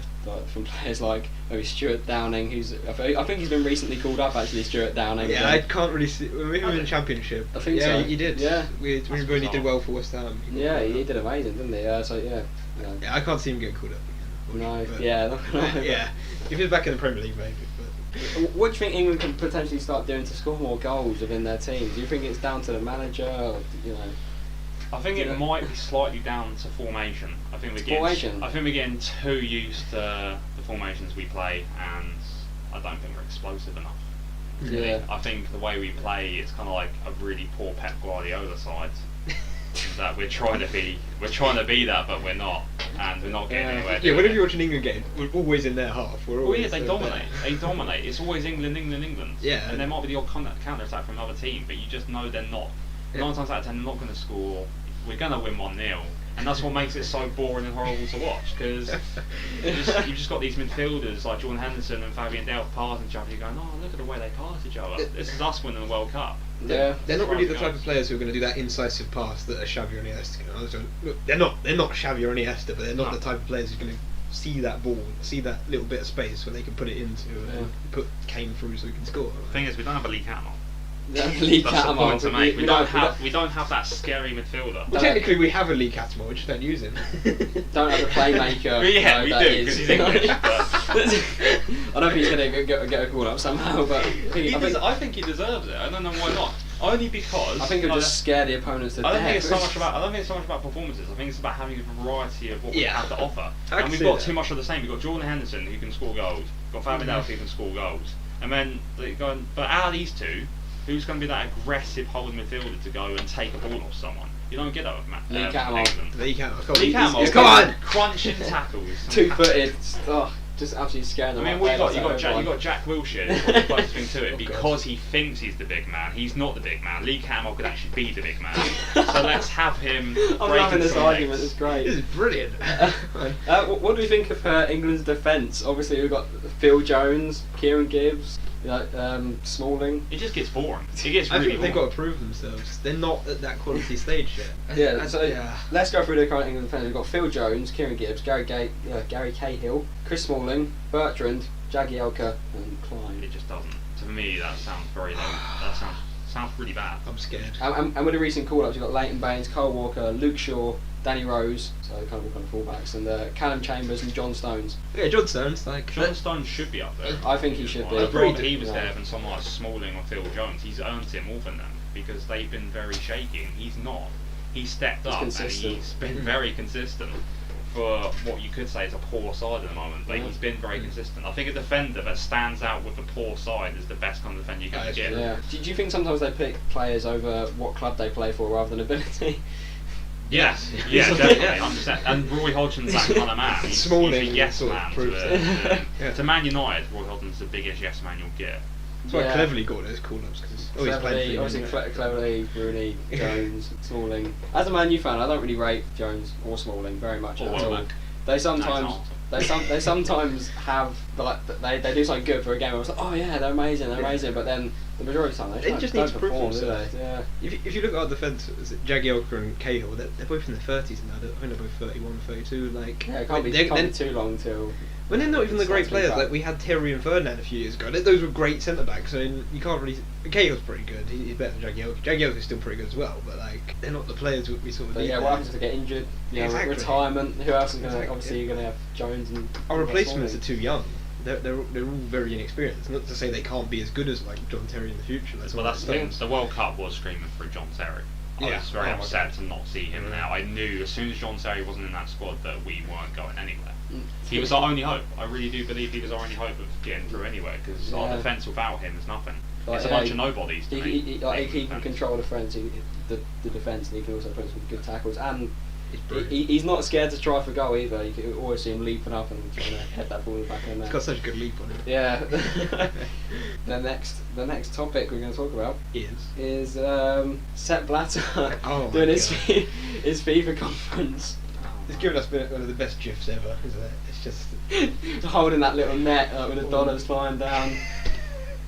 from players like maybe Stuart Downing, I think he's been recently called up actually. Stuart Downing. Yeah, I can't really see. We were in the Championship. I think yeah, so. he did. Yeah. We really did well for West Ham. Yeah, he did amazing, didn't he? So yeah. Yeah, I can't see him getting called up again. No, But- yeah, not gonna yeah. If he's back in the Premier League, maybe. But What do you think England can potentially start doing to score more goals within their team? Do you think it's down to the manager, or, I think Yeah. it might be slightly down to formation. I think Formation? we're getting too used to the formations we play, and I don't think we're explosive enough. Really. Yeah. I think the way we play, it's kind of like a really poor Pep Guardiola side. That we're trying to be that, but we're not, and we're not getting anywhere. yeah, doing whenever it. you watch an England game, we're always in their half. We're Oh always yeah, they there. dominate. They dominate. It's always England. Yeah. And there might be the odd counter attack from another team, but you just know they're not. Yeah. 9 times out of 10, they're not going to score. We're going to win 1-0, and that's what makes it so boring and horrible to watch. Because you've just got these midfielders like Jordan Henderson and Fabian Delph passing each other. You're going, oh, look at the way they pass each other. This is us winning the World Cup. Yeah. They're not really the type Surprising of players who are going to do that incisive pass that a Xavi or Iniesta can. Look, they're not Xavi or Iniesta, but they're not No. the type of players who are going to see that ball, see that little bit of space where they can put it into and put Kane through so he can score. The thing is, we don't have a Lee Catmull. Lee That's the Catmull. point to make. We don't don't have that scary midfielder. Well, technically, we have a Lee Catmull, we just don't use him. have a playmaker. Yeah, we that do is- because he's English. But I don't think he's going to get a call up somehow, but I think he deserves it. I don't know why not. Only because I think it'll just scare the opponents to I don't death. think it's so much about. I don't think it's so much about performances. I think it's about having a variety of what we Yeah. have to offer. I And can we've see got that. too much of the same. We've got Jordan Henderson who can score goals. We've got Fabian Delphi who can score goals. And then but out of these two, who's going to be that aggressive holding midfielder to go and take a ball off someone? You don't get that with Lee Catmull. England. Lee Catmull. Lee Catmull, Come on! crunching tackles, 2-footed. Oh, just absolutely scaring them. I mean, you got Jack Wilshere. That's the closest thing to it Oh, because he thinks he's the big man. He's not the big man. Lee Catmull could actually be the big man. So let's have him. I'm break loving into this some argument. legs. It's great. This is brilliant. What do we think of England's defence? Obviously, we've got Phil Jones, Kieran Gibbs, Smalling. It just gets boring. It gets I really think they've boring. got to prove themselves. They're not at that quality stage yet. Yeah, so yeah. let's go through the current England defence. We've got Phil Jones, Kieran Gibbs, Gary Cahill, Chris Smalling, Bertrand, Jagielka, and Klein. It just doesn't. To me, that sounds very low. That sounds really bad. I'm scared. And with the recent call-ups, you've got Leighton Baines, Cole Walker, Luke Shaw, Danny Rose, so kind of all kind of fullbacks, and Callum Chambers and John Stones. Yeah, John Stones, like... John Stones should be up there. I think he should be. I'd Agreed. rather he was Yeah. there than someone like Smalling or Phil Jones. He's earned it more than them because they've been very shaky. And he's not. He's stepped He's up consistent. and he's been very consistent for what you could say is a poor side at the moment. But he's been very consistent. I think a defender that stands out with the poor side is the best kind of defender you can That's get. true. Yeah. Do you think sometimes they pick players over what club they play for rather than ability? Yes, yeah, definitely, 100%. And Roy Hodgson's that kind of man. He's Smalling a yes sort of man proves to Yeah. to Man United. Roy Hodgson's the biggest yes man you'll get. That's why Yeah. Cleverly got those call-ups, because... Oh, he's playing for Obviously, England. Cleverly, Rooney, Jones, Smalling. As a Man U fan, I don't really rate Jones or Smalling very much Or at all. Welbeck. They sometimes No, they sometimes have they do something good for a game. I was like, oh yeah, they're amazing, but then the majority of the time They don't, just don't need to prove perform, do themselves. they? Yeah. If you look at our defence, Jagielka and Cahill, they're both in their 30s now. I think they're both 31, 32. Like, Yeah, it can't be too long till. when they're not even the great Starts to be players, bad. like we had Terry and Ferdinand a few years ago. Those were great centre backs. I mean, you can't really. Cahill's pretty good. He's better than Jagielka. Jagielka's still pretty good as well, but like they're not the players we sort of But need. yeah, what happens if they get injured? You know, Exactly. retirement. Who else is going to? Exactly. Obviously, you're going to have Jones and. Our replacements are Smalling. too young. They're all very inexperienced. Not to say they can't be as good as like John Terry in the future. Well, that's the thing. The World Cup was screaming for John Terry. I Yeah. was very Oh my upset to not see him now. I knew as soon as John Terry wasn't in that squad that we weren't going anywhere. He was our only hope. I really do believe he was our only hope of getting through anywhere because our Yeah. defence without him is nothing. Like, It's a yeah, bunch of nobodies. To me. He England can defence. control the defence, and he can also put some good tackles. And He's brilliant. he's not scared to try for goal either. You can always see him leaping up and trying to head that ball in the back of the He's net. got such a good leap on him. Yeah. the next topic we're going to talk about is Sepp Blatter Oh my doing his God. his FIFA conference, It's given us one of the best gifs ever, isn't it? It's just. holding that little net with the dollars flying down.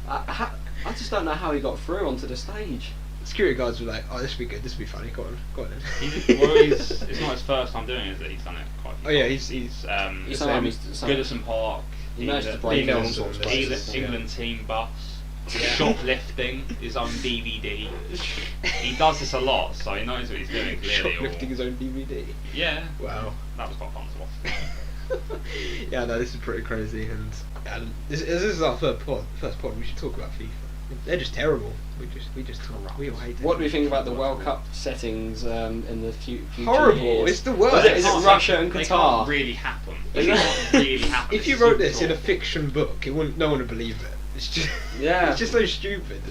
I just don't know how he got through onto the stage. Security guards were like, "Oh, this will be good. This will be funny. Go on then." It's not his first time doing it, is it? He's done it quite a few Oh, yeah, times. he's- Sometimes Goodison Park. He managed to England- break England- all sorts of England- places. England team bus. Yeah. Shoplifting his own DVD. He does this a lot, so he knows what he's doing clearly. Shoplifting his own DVD. Yeah, Wow. that was quite fun to watch. Yeah, no, this is pretty crazy, and this is our first pod. We should talk about FIFA. They're just terrible. We just talk. We all hate it. What do we think about the World Cup settings in the future Horrible. years? It's the worst. Is it Russia and They Qatar? can't really happen. Is They it? can't really happen. If you It's wrote super this in a cool. fiction book, no one would believe it. It's just, Yeah. it's just so stupid.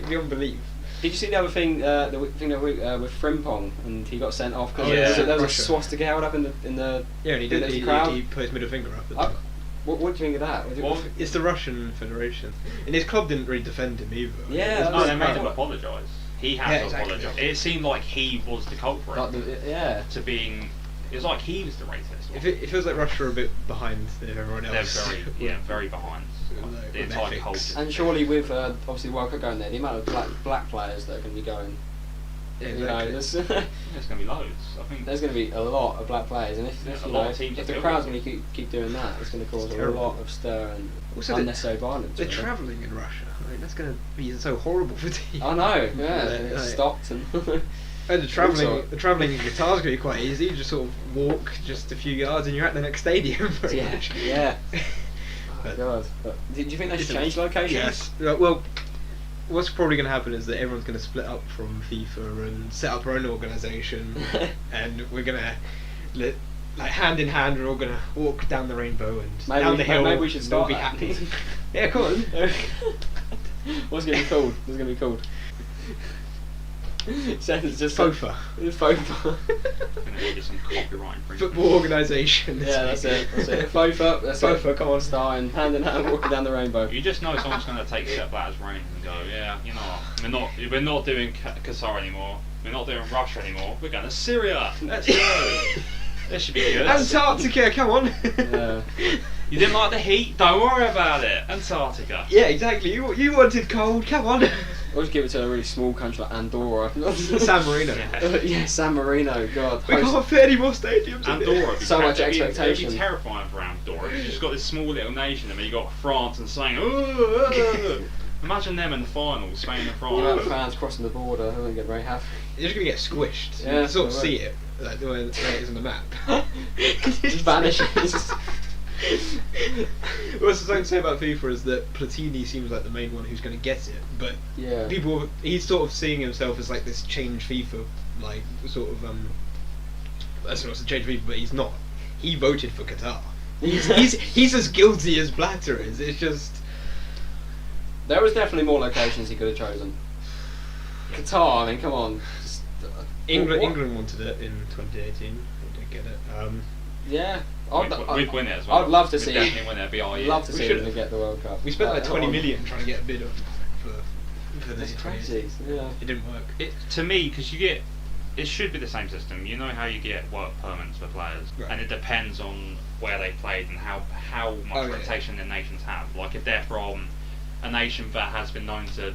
Beyond belief. Did you see the other thing? The thing that with Frimpong, and he got sent off because Oh, yeah. there was Russia. a swastika held up in the. Yeah, and he in did. the He crowd. put his middle finger up. At I- them. What do you think of that? Well, It's the Russian Federation, and his club didn't really defend him either. Yeah, It's No, just they made bad. him apologise. He had Yeah, to exactly. apologise. It seemed like he was the culprit yeah. to being It's like he was the racist. It feels like Russia are a bit behind everyone else. They're very behind. Like, The with entire ethics. culture. And surely with obviously World Cup going there, the amount of black players that are going to be going, Yeah, you know, exactly. There's going to be loads. I think there's going to be a lot of black players, and if, Yeah, if a you lot know, of teams if are the doing crowd's it. going to keep doing that, it's going to cause a terrible. lot of stir and Also, unnecessary violence. They're really. travelling in Russia. I mean, that's going to be so horrible for teams. I know, yeah, Like- it like- stopped and. And the Also- travelling in Qatar's going to be quite easy. You just sort of walk just a few yards and you're at the next stadium. Pretty Yeah, much. yeah. Oh But- God. But, do you think they should It's a- change locations? Yes. Well, what's probably going to happen is that everyone's going to split up from FIFA and set up their own organisation, and we're going to, like hand in hand, we're all going to walk down the rainbow and Maybe- down the hill. maybe we should and we'll start be that. happy. Yeah, come on. What's going to be called? What's going to be called? It's just FOFA. FOFA. going to get some copyright infringement. Football organisation. Yeah, that's it. That's it. FOFA. That's FOFA, it. come on. Starring hand in hand, walking down the rainbow. You just know someone's going to take Sepp Blatter's reins and go, yeah, you know, we're not doing Qatar anymore. We're not doing Russia anymore. We're going to Syria. Let's go. This should be good. Antarctica, come on. Yeah. You didn't like the heat? Don't worry about it. Antarctica. Yeah, exactly. You wanted cold, come on. Or just give it to a really small country like Andorra. San Marino. Yeah. Yeah, San Marino. God. We can't fit any more stadiums. in Andorra. it. So much It'd expectation. be terrifying for Andorra. You've just got this small little nation, and then you got France and Spain. Ooh. Imagine them in the final, Spain and The amount of France. fans crossing the border, they won't get very happy. You're just gonna get squished. Yeah, You can sort of so see it, like the way it is on the map. Just vanishes. What's the thing to say about FIFA is that Platini seems like the main one who's going to get it, but Yeah. he's sort of seeing himself as like this change FIFA, like sort of that's not to change FIFA, but he's not. He voted for Qatar. He's as guilty as Blatter is. It's just There was definitely more locations he could have chosen. Qatar, I mean, come on. Just, England. what- England wanted it in 2018. They didn't get it. Yeah. We'd win it as well. I'd love to We'd see. definitely win it. It'd be our year. Love to We see should them have. get the World Cup. We spent like Come 20 on. million trying to get a bid on for the That's 2018. crazy. Yeah. It didn't work. To me, because it should be the same system. You know how you get work permits for players, Right. and it depends on where they played and how much yeah. rotation their nations have. Like if they're from a nation that has been known to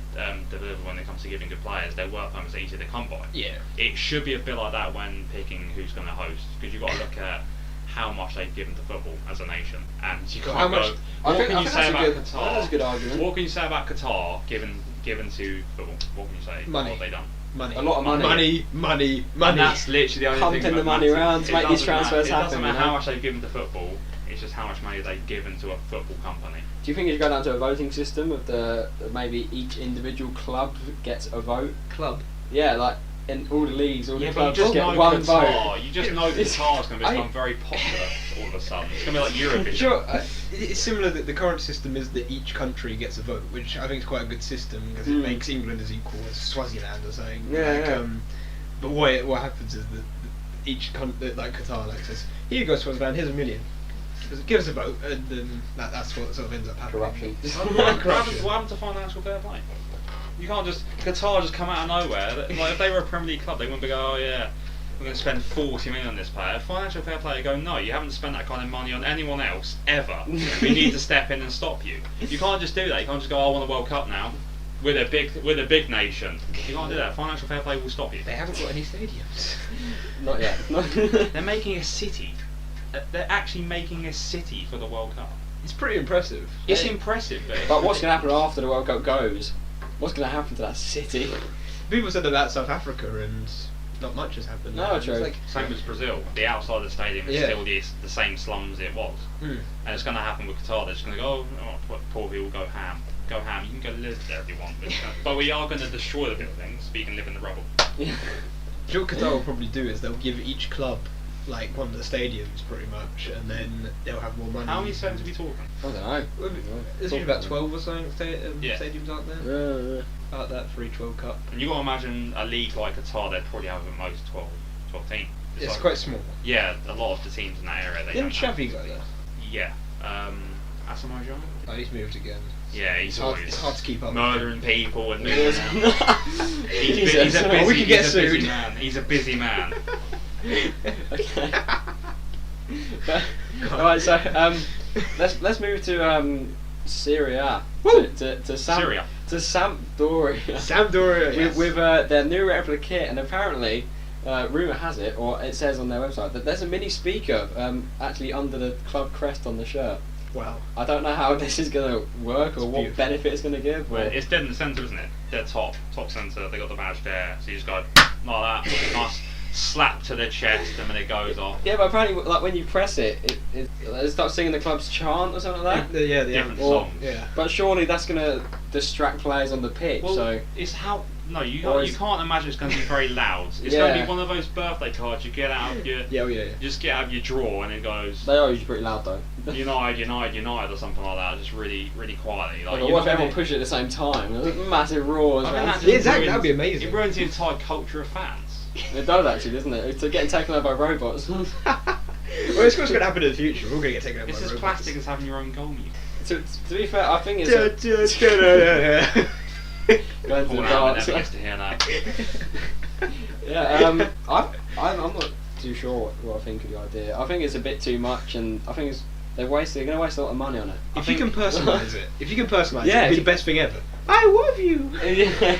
deliver when it comes to giving good players, their work permits are easy to come by. Yeah. It should be a bit like that when picking who's going to host, because you've got to look at how much they've given to football as a nation, and you How can't much- go. I What think- can I you think say that's a about good- I think Qatar? that's a good argument. What can you say about Qatar given to football? What can you say? Money. What have they done? Money. A lot of money. Money. And that's literally the only Pumping thing the that money matters. around to It make these doesn't transfers It happen, doesn't you matter know? how much they've given to football. It's just how much money they've given to a football company. Do you think it should go down to a voting system of maybe each individual club gets a vote? Club. Yeah, like in all the leagues, all the But you clubs just get know one Qatar. vote. You just know It's- Qatar's going to I- become very popular all of a sudden. It's going to be like Eurovision. Sure, it's similar that the current system is that each country gets a vote, which I think is quite a good system because it Mm. makes England as equal as Swaziland or something. Yeah, like, yeah. But what happens is that each country, like Qatar, like says, here you go Swaziland, here's $1 million. Give us a vote, and then that's what sort of ends up happening. Corruption. What happened to financial fair play? You can't just Qatar just come out of nowhere. Like if they were a Premier League club, they wouldn't be go, oh yeah, we're going to spend 40 million on this player. Financial fair play, go, no, you haven't spent that kind of money on anyone else ever. We need to step in and stop you. You can't just do that. You can't just go, I want a World Cup now. We're a big nation. You can't do that. Financial fair play will stop you. They haven't got any stadiums. Not yet. They're making a city. They're actually making a city for the World Cup. It's pretty impressive. It's Yeah. impressive, But what's going to happen after the World Cup goes? What's going to happen to that city? People said about South Africa, and not much has happened. No, It's true. like, Same as Brazil. The outside of the stadium is Yeah. still the same slums it was. hmm. And it's going to happen with Qatar. They're just going to go, poor people, go ham. Go ham. You can go live there if you want. But we are going to destroy the buildings so you can live in the rubble. Yeah. What Qatar will probably do is they'll give each club like one of the stadiums pretty much, and then they'll have more money. How many stadiums are we talking? I don't know. There's usually about 12 or something Yeah. stadiums out there. Yeah. About that for each World Cup. And you got to imagine a league like Qatar, they'd probably have at most 12 teams. It's like- quite small. Yeah, a lot of the teams in that area, they Didn't don't have. Xavi go there? Yeah. Azerbaijan? Oh, he's moved again. Yeah, he's always It's hard to keep up. murdering people and moving Jesus. around. He's a We can get he's a busy sued. man. He's a busy man. Okay. Alright, so let's move to Serie A. Woo! To Syria. to Sampdoria. Sampdoria, yes. With their new replica kit, and apparently, rumour has it, or it says on their website, that there's a mini speaker actually under the club crest on the shirt. Wow. I don't know how this is going to work or It's what beautiful. benefit it's going to give. Well, or- it's dead in the centre, isn't it? Dead top centre. They got the badge there, so you just go like that, nice slap to the chest, and then it goes off. Yeah, but apparently, like when you press it starts singing the club's chant or something like that. The Different Or- songs. Yeah. But surely that's going to distract players on the pitch. Well, so it's how. No, you Or you is- can't imagine it's going to be very loud. It's going to Yeah. be one of those birthday cards you get out of your. Yeah, You just get out of your drawer and it goes they are usually pretty loud though. United or something like that, just really, really quietly. Like, But you're what if not everyone gonna- pushes it at the same time? There's massive roars. I mean, man. that just Yeah, exactly, ruins- that'd be amazing. It ruins the entire culture of fans. It does actually, doesn't it? It's getting taken over by robots. Well, it's what's going to happen in the future. We're all going to get taken over It's by as robots. plastic as having your own goal mute. to be fair, I think it's Da, da, da, da, da. going to Paul the Allen darts. never gets to hear that. Yeah, I'm not too sure what I think of the idea. I think it's a bit too much, and I think they're going to waste a lot of money on it. If you can personalise it, Yeah, it'd be the best thing ever. I love you. Yeah.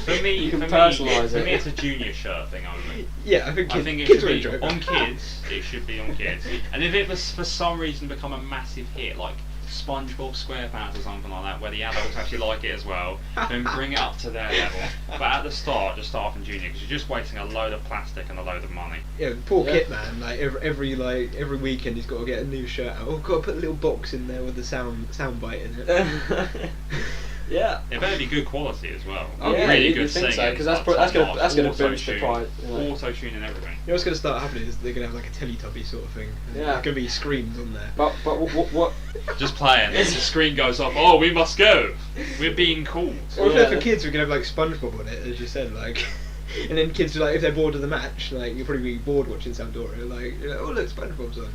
For me, you can for personalise me, it. For me, it's a junior shirt thing only. Yeah, I think I think it kids should will be enjoy on that. kids. It should be on kids. And if it was for some reason become a massive hit, like SpongeBob SquarePants or something like that, where the adults actually like it as well, then bring it up to their level. But at the start, just start off in junior, because you're just wasting a load of plastic and a load of money. Yeah, poor Yeah. Kit man. Like every weekend, he's got to get a new shirt out. Oh, got to put a little box in there with the sound bite in it. Yeah. It better be good quality as well. Oh, yeah, really you'd good think so, singing. 'cause that's like gonna top-notch, that's gonna boost the auto-tune, price, you know. Auto-tune and everything. You know what's going to start happening is they're going to have like a Teletubby sort of thing. Yeah. There's going to be screams on there. But what Just playing. The screen goes off. Oh, we must go. We're being called. Or if Yeah. they're for kids, we can have like SpongeBob on it, as you said, like. And then kids are like, if they're bored of the match, like you'll probably be bored watching Sampdoria, like, you're like, oh look, SpongeBob's on.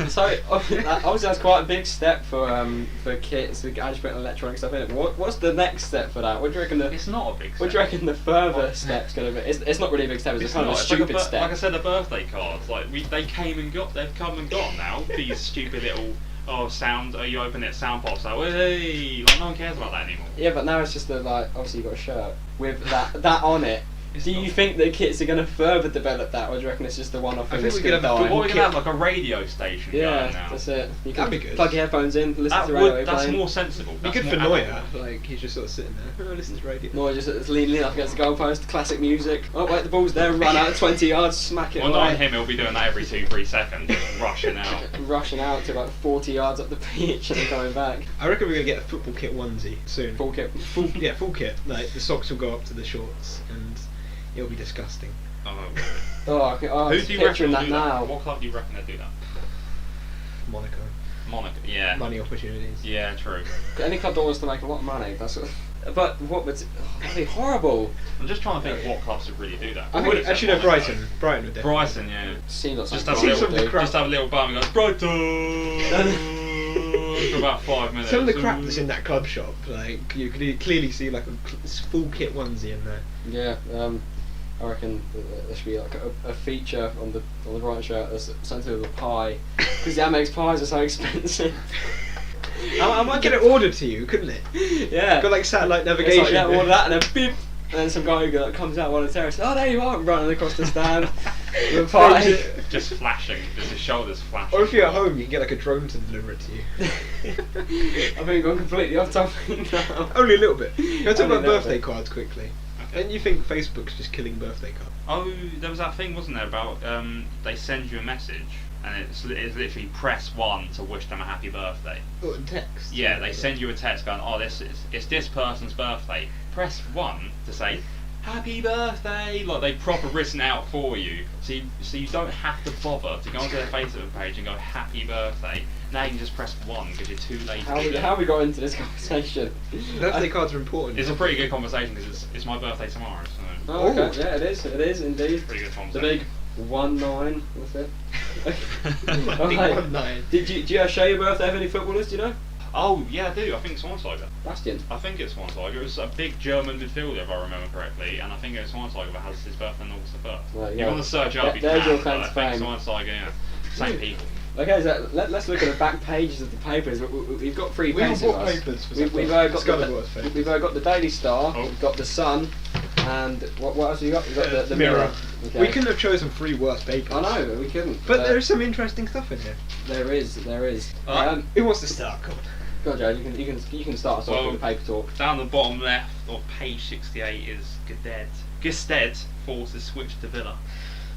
So obviously that's quite a big step for kids to actually put electronic stuff in it. What's the next step for that? What do you reckon It's not a big step. What do you reckon the further step's going to be? It's not really a big step. It's kind of a not. stupid like step. Like I said, the birthday cards. Like they've come and gone now. These stupid little sound. You open it, sound pops out. Hey, like no one cares about that anymore. Yeah, but now it's just obviously you got a shirt with that on it. It's Do not- you think the kids are going to further develop that, or do you reckon it's just the one-off I thing think that's we could going to have a die? football What, we're gonna have like a radio station Yeah, going now. that's it. You That'd can be good. plug your headphones in, listen to the radio That's playing. more sensible. Be That's good more for Neuer, admirable. like he's just sort of sitting there. Oh, listen to radio. No, just leaning up against the goalpost, classic music. Oh wait, the ball's there, run out 20 yards, smack it Well, not away. him. He'll be doing that every 2-3 seconds, just rushing out. Rushing out to like 40 yards up the pitch and then coming back. I reckon we're going to get a football kit onesie soon. Full kit. Yeah, full kit. Like the socks will go up to the shorts and it'll be disgusting. Oh, Who I'm do you reckon picturing will that do now. that? What club do you reckon they do that? Monaco. Monaco. Yeah. Money opportunities. Yeah, true. Any club that wants to make a lot of money, that's what. But what would? That'd be horrible. I'm just trying to think what clubs would really do that. I think actually no, Brighton. Brighton would definitely. Brighton, yeah. Seems like Just something have, a Seems little, something crap. just have a little bum and go Brighton for about 5 minutes. Some of the crap that's in that club shop, like you could clearly see like a full kit onesie in there. Yeah, I reckon there should be like a feature on the Brighton shirt that's something with a pie, because the Amex pies are so expensive. I might get it ordered to you, couldn't it? Yeah. Got like satellite It's navigation. like, yeah, order that, and then beep, and then some guy who comes out on the terrace. Oh, there you are, running across the stand with a pie. Just flashing, just his shoulders flashing. Or if you're at home, you can get like a drone to deliver it to you. I think we've gone completely off topic now. Only a little bit. Can I talk Only a about little birthday bit. cards quickly? Okay. Don't you think Facebook's just killing birthday cards? Oh, there was that thing, wasn't there, about they send you a message and it's literally press 1 to wish them a happy birthday. Oh, in text. Yeah, they send you a text going, oh, it's this person's birthday. Press 1 to say happy birthday. Like they proper written out for you, so you don't have to bother to go onto their Facebook page and go happy birthday. Now you can just press 1 because you're too late. How we got into this conversation? Birthday cards are important. It's a pretty good conversation because it's my birthday tomorrow, so Oh, okay. Yeah, it is indeed. pretty good The conversation. big 1-9. What's it? Big Okay. 1-9. Do you share your birthday of any footballers? Do you know? Oh, yeah, I do. I think Schweinsteiger. Bastian. I think it's Schweinsteiger. It was a big German midfielder, if I remember correctly, and I think it's Schweinsteiger that has his birthday on August the 1st. Well, You want to search up, you There's can, your claim but to I think fame. Schweinsteiger, yeah. Same people. Okay, so let's look at the back pages of the papers. We've got three We all papers. bought papers for We've got the Daily Star, Oh. we've got the Sun, and what else have you got? We've got the Mirror. Okay. We couldn't have chosen 3 worse papers. I know, we couldn't. But there's some interesting stuff in here. There is. Who wants to start? Come on. Go on, Joe. You can start us off with the paper talk. Down the bottom left of page 68 is Gested forces switch to Villa.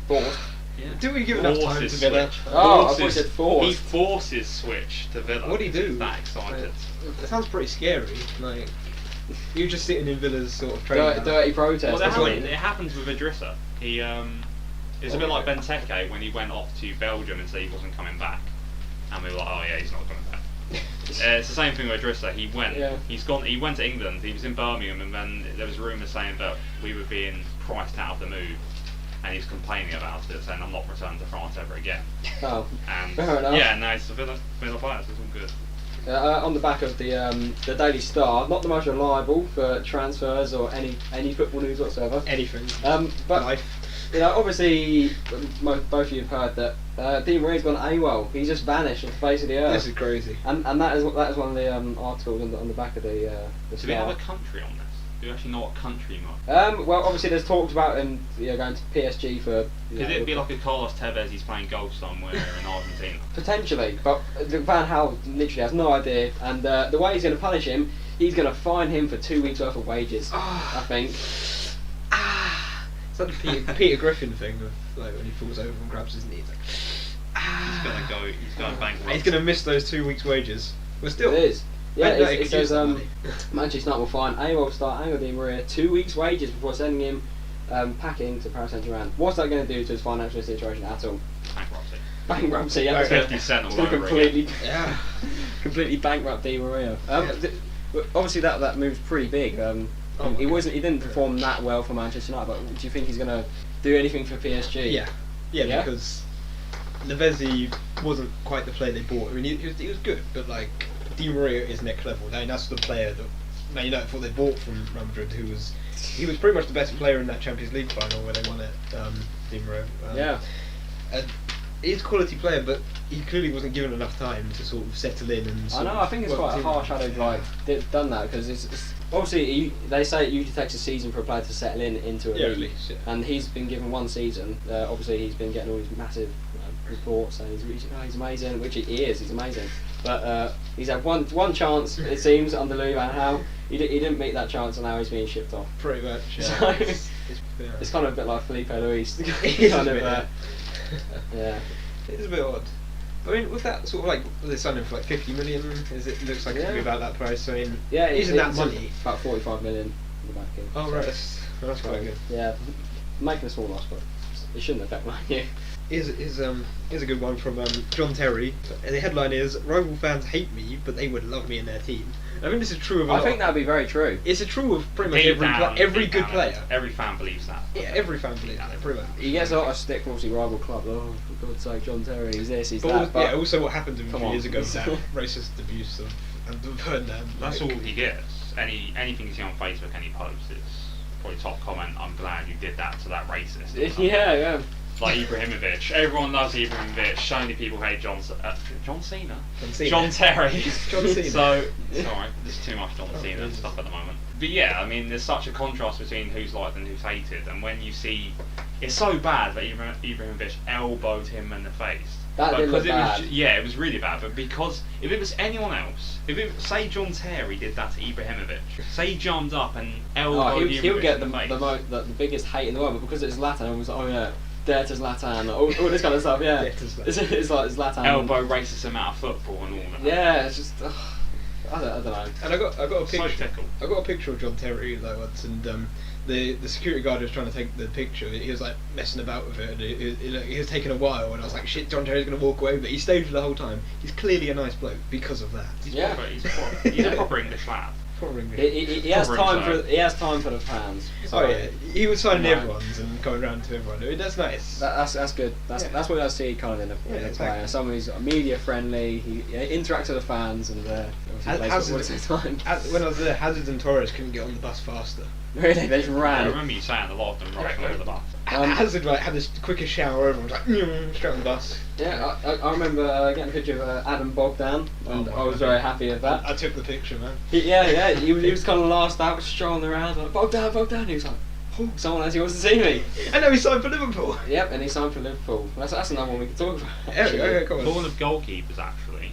Forced. Yeah. Do we give enough time to Forces Villa? switch. Oh, I thought you said He forced. forces switch to Villa. What do you because do? he's that excited. That sounds pretty scary. Like, you just sitting in Villa's sort of training. Dirty protest. Well, that's what it happens with Idrissa. He it's a bit like Benteke when he went off to Belgium and said he wasn't coming back, and we were like, oh yeah, he's not coming back. It's the same thing with Idrissa. He went. Yeah. He's gone. He went to England. He was in Birmingham, and then there was rumours saying that we were being priced out of the move, and he was complaining about it, saying I'm not returning to France ever again. Oh, And fair enough. yeah, no, it's a Villa players. It's all good. On the back of the Daily Star, not the most reliable for transfers or any football news whatsoever. Anything. But Life. you know, obviously, both of you have heard that Di Maria's gone AWOL. He's just vanished off the face of the earth. This is crazy. And that is one of the articles on the back of the Do we have Star. a country on this? Do you actually know what country he might? Well, obviously, there's talks about him going to PSG for. Could it be like a Carlos Tevez? He's playing golf somewhere in Argentina. Potentially, but Van Gaal literally has no idea, and the way he's going to punish him, he's going to fine him for 2 weeks worth of wages. I think. It's like the Peter Griffin thing of like when he falls over and grabs his knee. It's like, He's going bankrupt. He's gonna miss those 2 weeks' wages. But still, It is. Yeah, I know he it could says use the money. Manchester United will fine AWOL star Angel Di Maria 2 weeks' wages before sending him packing to Paris Saint-Germain. What's that going to do to his financial situation at all? Bankruptcy. Bankruptcy. Yeah, Like it's 50 cent all gonna over completely, Yeah. completely bankrupt Di Maria. Yeah. Obviously, that move's pretty big. Oh my he God. He didn't perform that well for Manchester United. But do you think he's going to do anything for PSG? Yeah. Yeah? Because Lavezzi wasn't quite the player they bought. I mean, he was good, but like Di Maria is next level. I mean, that's the player that Man United thought they bought from Real Madrid. He was pretty much the best player in that Champions League final where they won it. Di Maria. Yeah. And he's a quality player, but he clearly wasn't given enough time to sort of settle in and. I know. I think it's quite harsh how they've done that because it's obviously they say it usually takes a season for a player to settle into a Yeah, league, at least, yeah. and he's been given 1 season. Obviously, he's been getting all these massive reports saying he's amazing, which he is. He's amazing, but he's had one chance it seems under Louis van Gaal. He didn't meet that chance, and now he's being shipped off. Pretty much. Yeah. So, yeah. it's kind of a bit like Felipe Luis. It is kind a of, bit, yeah. It is a bit odd. I mean, with that sort of like, they signed him for like 50 million. It looks like it's gonna be about that price. I mean, Yeah, isn't that it's money? About 45 million in the back end. Oh So- right, that's quite good. Yeah, making a small loss, but it shouldn't affect Man U. Is a good one from John Terry. The headline is "Rival fans hate me, but they would love me in their team." I think this is true of a I lot. think that'd be very true. It's a true of pretty much Deep every down, every deep good down, player. Every fan believes that. Yeah, every fan believes that. Pretty much. He gets a lot of stick from obviously rival club. Oh, for God's sake, John Terry, he's this, he's But, that. But yeah, also what happened to him a Come few on. years ago with that racist abuse of Ferdinand. That's all he gets. Anything you see on Facebook, any post, it's probably top comment. I'm glad you did that to that racist. or something. yeah. Like Ibrahimovic. Everyone loves Ibrahimovic. So many people hate John Cena. John Cena. John Terry. John Cena. So, sorry, there's too much John Cena stuff at the moment. But yeah, I mean, there's such a contrast between who's liked and who's hated. And when you see, it's so bad that Ibrahimovic elbowed him in the face. That But did look 'cause it was bad. yeah, it was really bad. But because if it was anyone else, say John Terry did that to Ibrahimovic, say he jumped up and elbowed He'll Ibrahimovic get in the face. the biggest hate in the world, but because it's Zlatan, everyone's like, oh yeah, dare to Zlatan, all this kind of stuff. Yeah, Dare to Zlatan. it's like Zlatan. Elbow racist amount of football and all that. Yeah, it's just I don't know. And I got a So picture. fickle. I got a picture of John Terry like once, and the security guard was trying to take the picture. He was like messing about with it, and it was taking a while. And I was like, shit, John Terry's gonna walk away, but he stayed for the whole time. He's clearly a nice bloke because of that. He's Yeah. proper, he's a proper English lad. Proper English. He has Proper time inside. for the fans. So Oh yeah, he was signing No. everyone's and going around to everyone. I mean, that's nice. That's good. Yeah. That's what I see kind of in a exactly. player. Someone who's media friendly. He interacts with the fans and obviously plays football at the same time. When I was there, Hazard and Torres couldn't get on the bus faster. Really, they just I ran. remember you saying a lot of them rushing over the bus. Hazard had this quickest shower ever. Was like straight on the bus. Yeah, I remember getting a picture of Adam Bogdan, and my I was God. very happy with that. I took the picture, man. He was kind of last out, strolling around, like Bogdan. He was like, oh, someone actually wants to see me. I know he signed for Liverpool. Yep, and he signed for Liverpool. That's another one we can talk about. Okay, come on. Talking of goalkeepers, actually,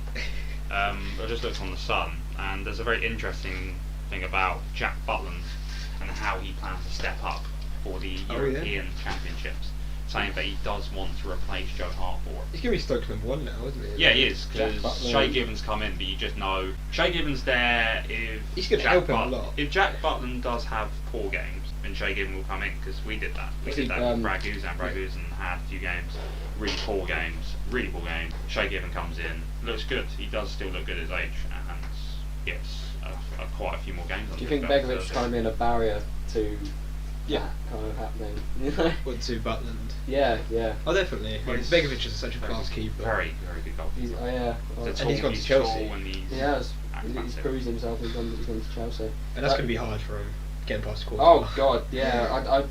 I just looked on the Sun, and there's a very interesting thing about Jack Butland and how he plans to step up for the European Championships, saying that he does want to replace Joe Hart for it. He's going to be Stoke #1 now, isn't he? Yeah, he is, Jack because Butland. Shay Given's come in, but you just know Shay Given's there if He's gonna Jack help him a lot. If Jack Butland does have poor games, then Shay Given will come in, because we did that. We did that with Brad Guzan. Brad Guzan had a few games, really poor games. Shay Given comes in, looks good. He does still look good at his age, and gets quite a few more games on Do you his think belt, Begovic so- kind of being a barrier to Yeah. that kind of happening? What, to Butland? Yeah. Oh, definitely. Well, he's Begovic is such a very class good- keeper. Very, very good goalkeeper. Yeah. He's And he's gone to he's Chelsea. tall and he's He has. He's attractive. proved himself. He's gone to Chelsea. And that's going to be hard for him, getting past the quarter. Oh God, yeah. I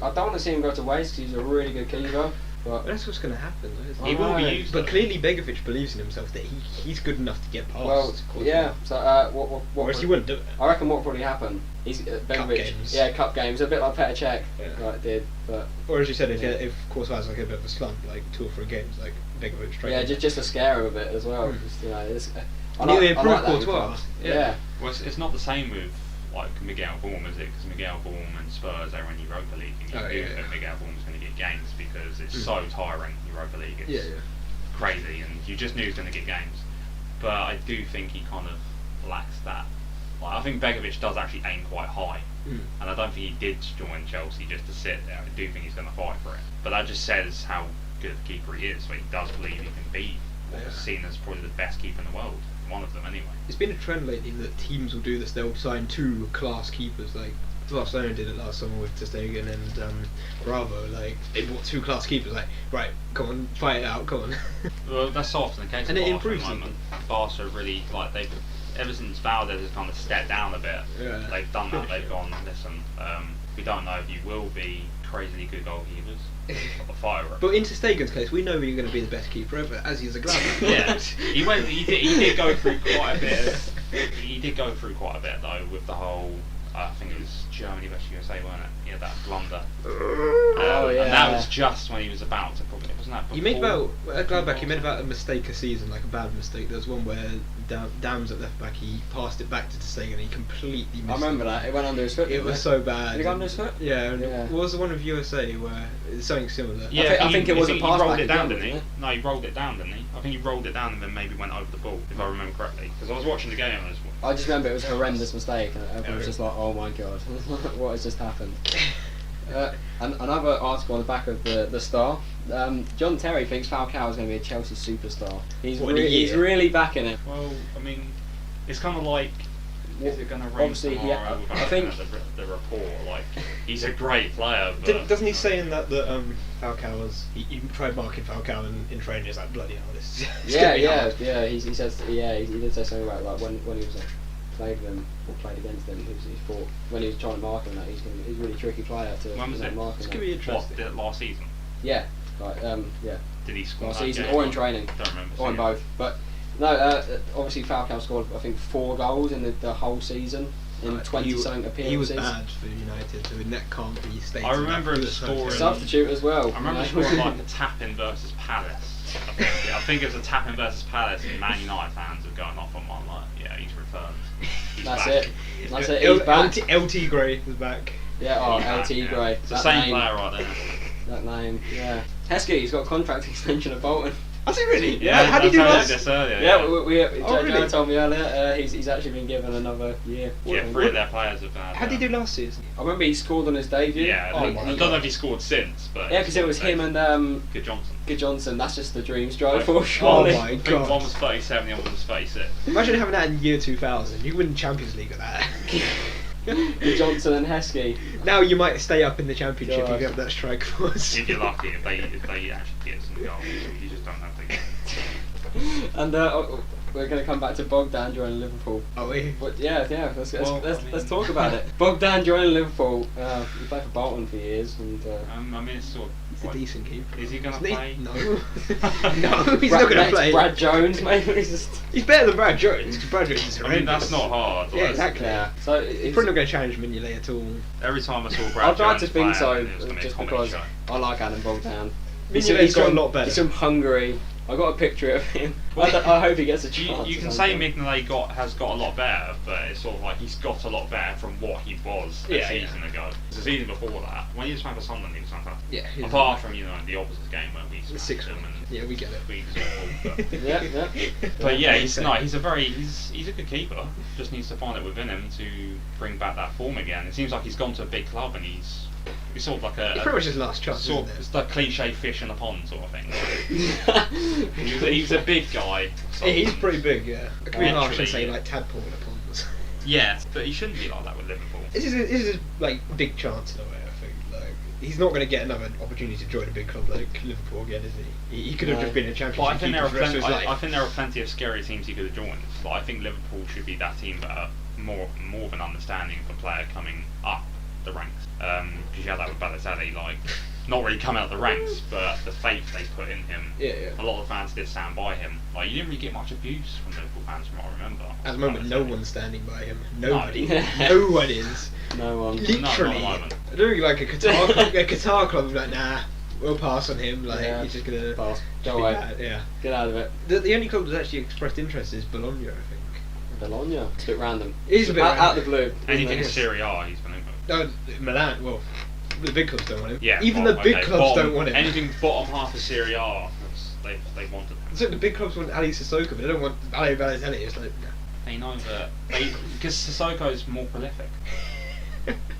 don't want to see him go to waste because he's a really good keeper. But But that's what's going to happen, though, isn't I He it? will be know. used. But though. clearly Begovic believes in himself that he's good enough to get past. well, quarter. yeah. So what? Or else he wouldn't do it. I reckon what will probably happen. He's Begovic. games. Yeah, cup games. A bit like Petr Cech, Yeah. like did. But Or as you said, if Yeah. if Courtois has like a bit of a slump, like 2 or 3 games, like Begovic straight. yeah, in. just to scare him a bit as well. Hmm. Just, it's, And he improved that with Courtois. clubs. Yeah. Yeah. Well, it's not the same with like Miguel Vorm, is it? Because Miguel Vorm and Spurs are in Europa League, and you Oh, knew yeah. that Miguel Vorm's going to get games because it's Mm. so tiring. Europa League, it's crazy, and you just knew he was going to get games. But I do think he kind of lacks that. Like, I think Begovic does actually aim quite high, Mm. and I don't think he did join Chelsea just to sit there. I do think he's going to fight for it. But that just says how good a keeper he is. So he does believe he can be what's Yeah. seen as probably the best keeper in the world. One of them, anyway. It's been a trend lately that teams will do this. They'll sign 2 class keepers. Like Barcelona did it last summer with Ter Stegen and Bravo. Like they bought 2 class keepers. Like right, come on, fight it out, come on. Well, that's often the case. And with it Barca improves at the them. moment. Barca are really like they've ever since Valdez has kind of stepped down a bit. Yeah. They've done that. They've gone. Listen, we don't know if you will be crazily good goalkeepers. Got the fire up. But in Ter Stegen's case, we know you're going to be the best keeper ever, as he is a Gladbach. Yeah, he did go through quite a bit. He did go through quite a bit though with the whole. I think it was Germany versus USA, wasn't it? Yeah, that blunder. Oh, yeah. And that was just when he was about to probably. Wasn't that before? You made about at Gladbach. You made about a mistake a season, like a bad mistake. There was one where Dams at left back. He passed it back to Ter Stegen and he completely missed. I remember that. It went under his foot. It didn't was so bad. Did it go under his foot? Yeah. and Yeah. What was the one of USA where it's something similar? Yeah, I think it was a he pass rolled back it down, again, didn't he? wasn't it? No, he rolled it down, didn't he? I think he rolled it down and then maybe went over the ball, if I remember correctly. Because I was watching the game and I was. I just remember it was a horrendous mistake, and everyone was Yeah. just like, "Oh my god, what has just happened?" And another article on the back of the Star. John Terry thinks Falcao is going to be a Chelsea superstar. He's What, in a he's year? really backing it. Well, I mean, it's kind of like. Is it going to rain Obviously, tomorrow? yeah, We're I gonna think- look at the report. Like, he's a great player, but Doesn't he say in that Falcao was he tried marking Falcao in training? He's like bloody hell, this. It's Yeah, gonna be yeah, hard. yeah. He says, yeah, he did say something about like when he was played with him or played against him. He thought when he was trying to mark him that he's a really tricky player to When was it? mark It's him. gonna be what interesting. did it last season? Yeah, like yeah, Did he score last that season game? or in training. Don't remember. Or in seeing it. both. But no, obviously Falcao scored I think 4 goals in the whole season in 20 something appearances. He was bad for United, so that can't be stated. I remember him He was so scoring- terrible. Substitute as well. I remember you know. scoring like a tap-in versus Palace. I think it was a tap-in versus Palace, and Man United fans were going off on one like, yeah, he's returned. He's That's back. it. That's it. He's back. LT Gray was back. Yeah, oh, He's back, LT yeah. Gray. It's the That same name, player right there. That name, yeah. Heskey, he's got a contract extension at Bolton. Has he really? Yeah, How did he do that's last? this earlier. Yeah, Oh, Joe really? told me earlier. He's actually been given another year. Yeah, 3 of their players have had. How did he do last season? I remember he scored on his debut. Yeah, Oh I my don't God. know if he scored since, but Yeah, because it was him and Good Johnson. Good Johnson. That's just the dream stride for Oh surely. my I think God. one was 37, the other one was 36. Imagine having that in year 2000. You win Champions League with that. Good Johnson and Heskey. Now you might stay up in the Championship God. if you have that strike force. If you're lucky, if they actually get some goals, you just don't have to get. And we're going to come back to Bogdan joining Liverpool. Oh, we. But yeah. Let's Well, let's talk about it. Bogdan joining Liverpool. He played for Bolton for years, and I mean, it's sort of. He's a decent keeper. Is he going to Isn't he? play? No. No, he's not going to play. Brad Jones, maybe. He's just He's better than Brad Jones, because Brad Jones is I mean, horrendous. that's not hard. Yeah, like, exactly. yeah. So He's it's, probably not going to challenge Mignolet at all. Every time I saw Brad I'd like Jones to think play, so, it was gonna be a just comedy because show. I like Adam Bogdan. Mignolet's got a lot better. He's from Hungary. I got a picture of him. I hope he gets a chance. You can say Mignolet has got a lot better, but it's sort of like he's got a lot better from what he was a season ago. The season before that, when he was playing for Sunderland, he was fantastic. Yeah. Apart from the opposite game where we The smashed 6-1. him and Yeah, we get it. we just got pulled, Yeah. but yeah, he's a good keeper. Just needs to find it within him to bring back that form again. It seems like he's gone to a big club and he's sort of like It's pretty much his last chance, sort isn't it's it? like cliche fish in a pond sort of thing. He's a big guy. Yeah, he's pretty big, yeah. I could be harsh and Actually, say yeah. like tadpole in a pond. Yeah, but he shouldn't be like that with Liverpool. This is his like big chance in a way. I think like he's not going to get another opportunity to join a big club like Liverpool again, is he? He could have just been a championship Well, I think keeper for the rest of his life. I think there are plenty of scary teams he could have joined. Like, I think Liverpool should be that team that are more of an understanding of a player coming up the ranks. Because you had that with Balotelli, like not really coming up the ranks, but the faith they put in him. Yeah. A lot of fans did stand by him. Like, you didn't really get much abuse from Liverpool fans, from what I remember. At the moment, no Balotelli. one's standing by him. Nobody. No. No one is. No one. Not at the Literally. moment. I don't think like a Qatar club is like, nah, we'll pass on him. Like Yeah. he's just gonna Pass. just Go be away. bad, yeah. Get out of it. The only club that's actually expressed interest is Bologna, I think. Bologna. It's a bit random. It is a bit out random. of the blue. Anything in isn't it? Serie A, he's been over. No, Milan. Well, the big clubs don't want him. Yeah, Even well, the big okay, clubs bottom- don't want him. Anything bottom half of Serie A, they wanted him. So the big clubs want Ali Sissoko, but they don't want Ali Balotelli. It's like, nah. They know that because Sissoko's more prolific.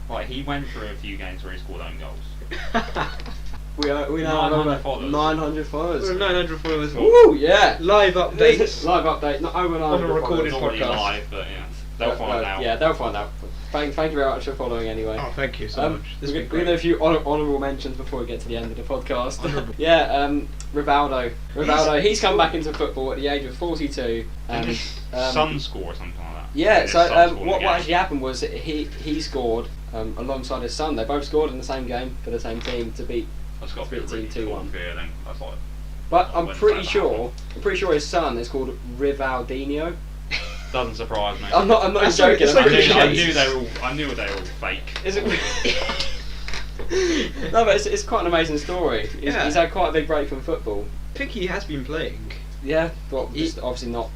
Like, he went through a few games where he scored own goals. We now 900 have over followers. 900 followers. 900 followers. Woo, yeah. Live updates. Live update, not over 900 On a recorded Not really podcast. live, but yeah, they'll find out. Yeah, they'll find out. Thank you very much for following anyway. Oh, thank you so much. This We're has going been to do a great. few honourable mentions before we get to the end of the podcast. Honourable. Yeah, Rivaldo. He's come back into football at the age of 42. Did And, his son score or something like that? yeah, His so son scored in what the game. actually happened was that he scored alongside his son. They both scored in the same game for the same team to beat. That's got to be a really 2-1. cool feeling. That's like, But I I'm wouldn't pretty say that sure his son is called Rivaldinho. doesn't surprise me. I'm not That's joking. so I'm cliche. I actually- knew they were all fake. Is it? No, but it's quite an amazing story. Yeah. He's had quite a big break from football. I think he has been playing. Yeah, well, He- just obviously not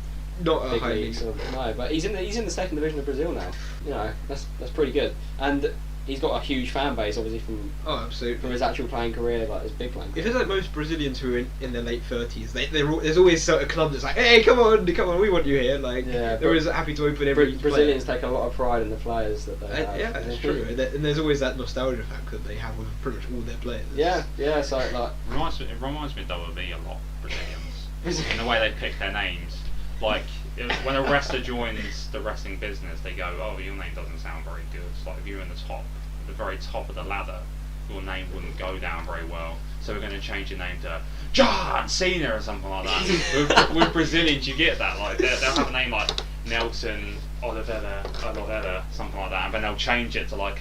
Not a big high leagues. league. No, but he's in the second division of Brazil now. You know, that's pretty good. And he's got a huge fan base, obviously from Oh, absolutely. his actual playing career, like his big playing If career. it's like most Brazilians who are in their late 30s, there's always sort of club that's like, hey, come on, we want you here. Like, Yeah, they're always happy to open every Brazilians take a lot of pride in the players that they have. yeah, that's true. And there's always that nostalgia factor that they have with pretty much all their players. Yeah, so like It reminds me of WB a lot, Brazilians. In the way they pick their names. Like, when a wrestler joins the wrestling business, they go, oh, your name doesn't sound very good. It's like if you're in the very top of the ladder, your name wouldn't go down very well. So we're going to change your name to John Cena or something like that. with Brazilians, you get that. Like, they'll have a name like Nelson Oliveira, something like that, and then they'll change it to like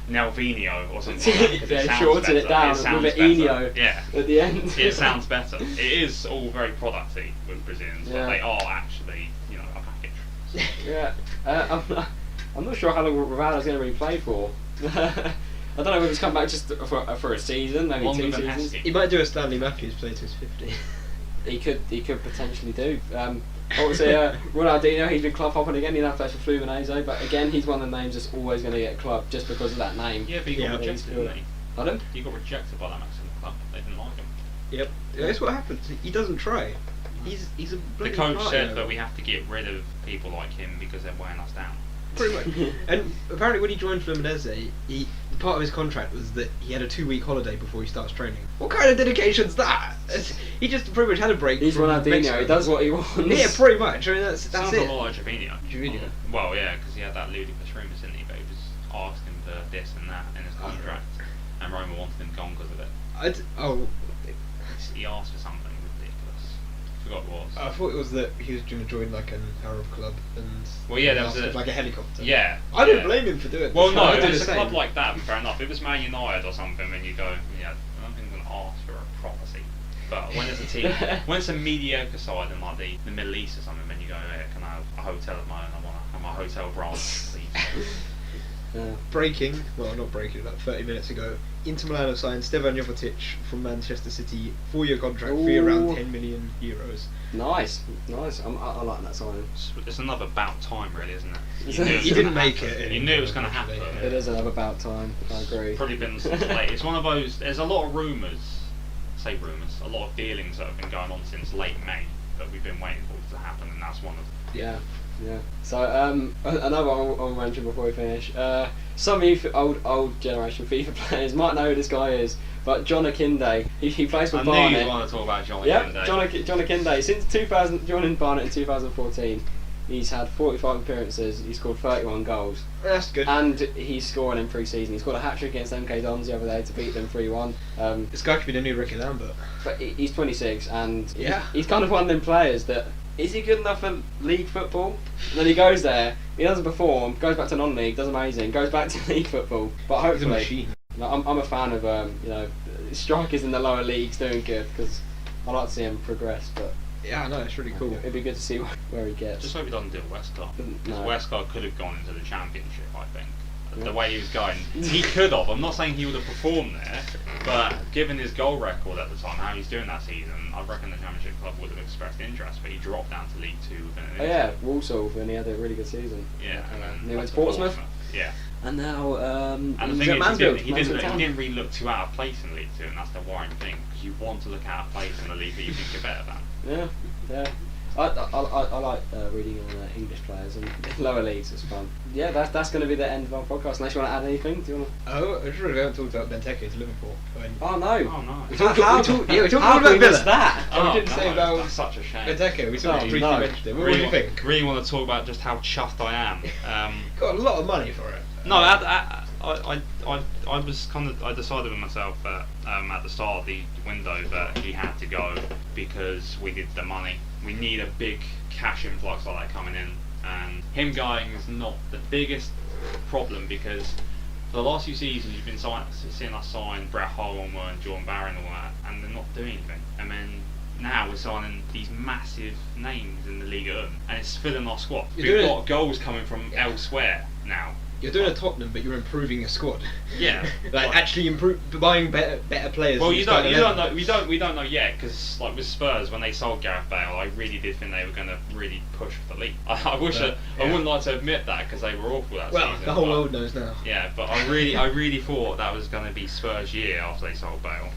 Nelvinho or something like that. 'Cause they sounds shorten it better. down sounds with an better. Enio Yeah. at the end. It sounds better. It is all very producty with Brazilians, Yeah. but they are actually, a package. Yeah, I'm not sure how long Rivaldo's going to really play for. I don't know if he's come back just for a season, maybe Longer 2 than seasons. Heskey. He might do a Stanley Matthews play to his 50. He could potentially do. Obviously, Ronaldinho, he's been club hopping again. He now plays for Fluminense, but again, he's one of the names that's always going to get clubbed just because of that name. Yeah, but he got Yeah, rejected, he's didn't he? Pardon? He got rejected by that Mexican club. They didn't like him. Yep. That's what happens. He doesn't try. He's a The bloody coach party said animal. that we have to get rid of people like him because they're wearing us down. Pretty much. And apparently when he joined Fluminense, part of his contract was that he had a 2-week holiday before he starts training. What kind of dedication's that? He just pretty much had a break. He's from Ronaldinho. Mexico. He does what he wants. Yeah, pretty much. I mean, that's Sounds it. a lot like Javinho. Javinho. Well, yeah, because he had that ludicrous rumours, didn't he? But he was asking for this and that in his contract, and Roma wanted him gone because of it. He asked for something ridiculous. Forgot what it was. I thought it was that he was going to join like an Arab club and Well, yeah, there asked was for, like a helicopter. Yeah. I don't yeah. blame him for doing it. Well, no, I if do it's the a same. club like that, fair enough. If it's Man United or something, then you go, yeah, I don't think I'm going to ask for a prophecy. But when it's a team, when it's a mediocre side in like the Middle East or something, then you go, yeah, can I have a hotel of my own? I want a hotel branch, please. Breaking, well not breaking, about 30 minutes ago, Inter Milan have signed Stevan Jovetic from Manchester City, 4-year contract, fee around 10 million euros. Nice. I like that signing. It's another about time, really, isn't it? He didn't make it. You knew it was going to happen. It is another about time. I agree. Probably been since late. It's one of those. There's a lot of rumours. A lot of dealings that have been going on since late May that we've been waiting for it to happen, and that's one of them. Yeah. So another one I'll mention before we finish. Some of you old generation FIFA players might know who this guy is, but John Akinde. He plays for I Barnet. knew you want to talk about John Yep, Akinde. John Akinde. Since 2000, joining Barnet in 2014, he's had 45 appearances. He scored 31 goals. That's good. And he's scoring in pre-season. He scored a hat-trick against MK Dons the other day to beat them 3-1. This guy could be the new Ricky Lambert. But he's 26, and Yeah. he's kind of one of them players that, is he good enough for league football? And then he goes there, he doesn't perform, goes back to non-league, does amazing, goes back to league football. But He's a hopefully, machine. I'm a fan of strikers in the lower leagues doing good, because I like to see him progress. But Yeah, I know, it's really cool. it'd be good to see where he gets. Just hope he doesn't do Westcott. Because No. Westcott could have gone into the Championship, I think. Yeah. The way he was going, he could have. I'm not saying he would have performed there, but given his goal record at the time, how he's doing that season, I reckon the Championship club would have expressed interest. But he dropped down to League Two within an Yeah, Walsall, and he had a really good season. Yeah, and then he went to Portsmouth. Yeah. And now And the he's thing at is, Mansfield. he Mansfield didn't Town. really look too out of place in League Two, and that's the worrying thing, because you want to look out of place in the league that you think you're better than. Yeah. I like reading on English players and lower leagues. It's fun. Yeah, that's going to be the end of our podcast. Unless you want to add anything, do you want to? Oh, I just really haven't talked about Benteke to Liverpool. Oh no! Oh no. We talked How about can we Villa. miss that? Oh, we didn't say about that's such a shame. Benteke, we sort of Oh, briefly no. mentioned it. What do you think? Really want to talk about just how chuffed I am. Got a lot of money for it. No, I was kind of. I decided with myself that at the start of the window that he had to go because we needed the money. We need a big cash influx like that coming in, and him going is not the biggest problem because for the last few seasons you've been seeing us sign Brett Holmer and Jordan Barry and all that, and they're not doing anything. And then now we're signing these massive names in the Ligue 1, and it's filling our squad. We've got goals coming from elsewhere now. You're doing a Tottenham, but you're improving your squad. Yeah, like actually buying better players. Well, than you starting don't 11. know. We don't know yet because, like with Spurs, when they sold Gareth Bale, I really did think they were going to really push for the league. I wouldn't like to admit that because they were awful that season. Well, the whole world knows now. Yeah, but I really thought that was going to be Spurs' year after they sold Bale.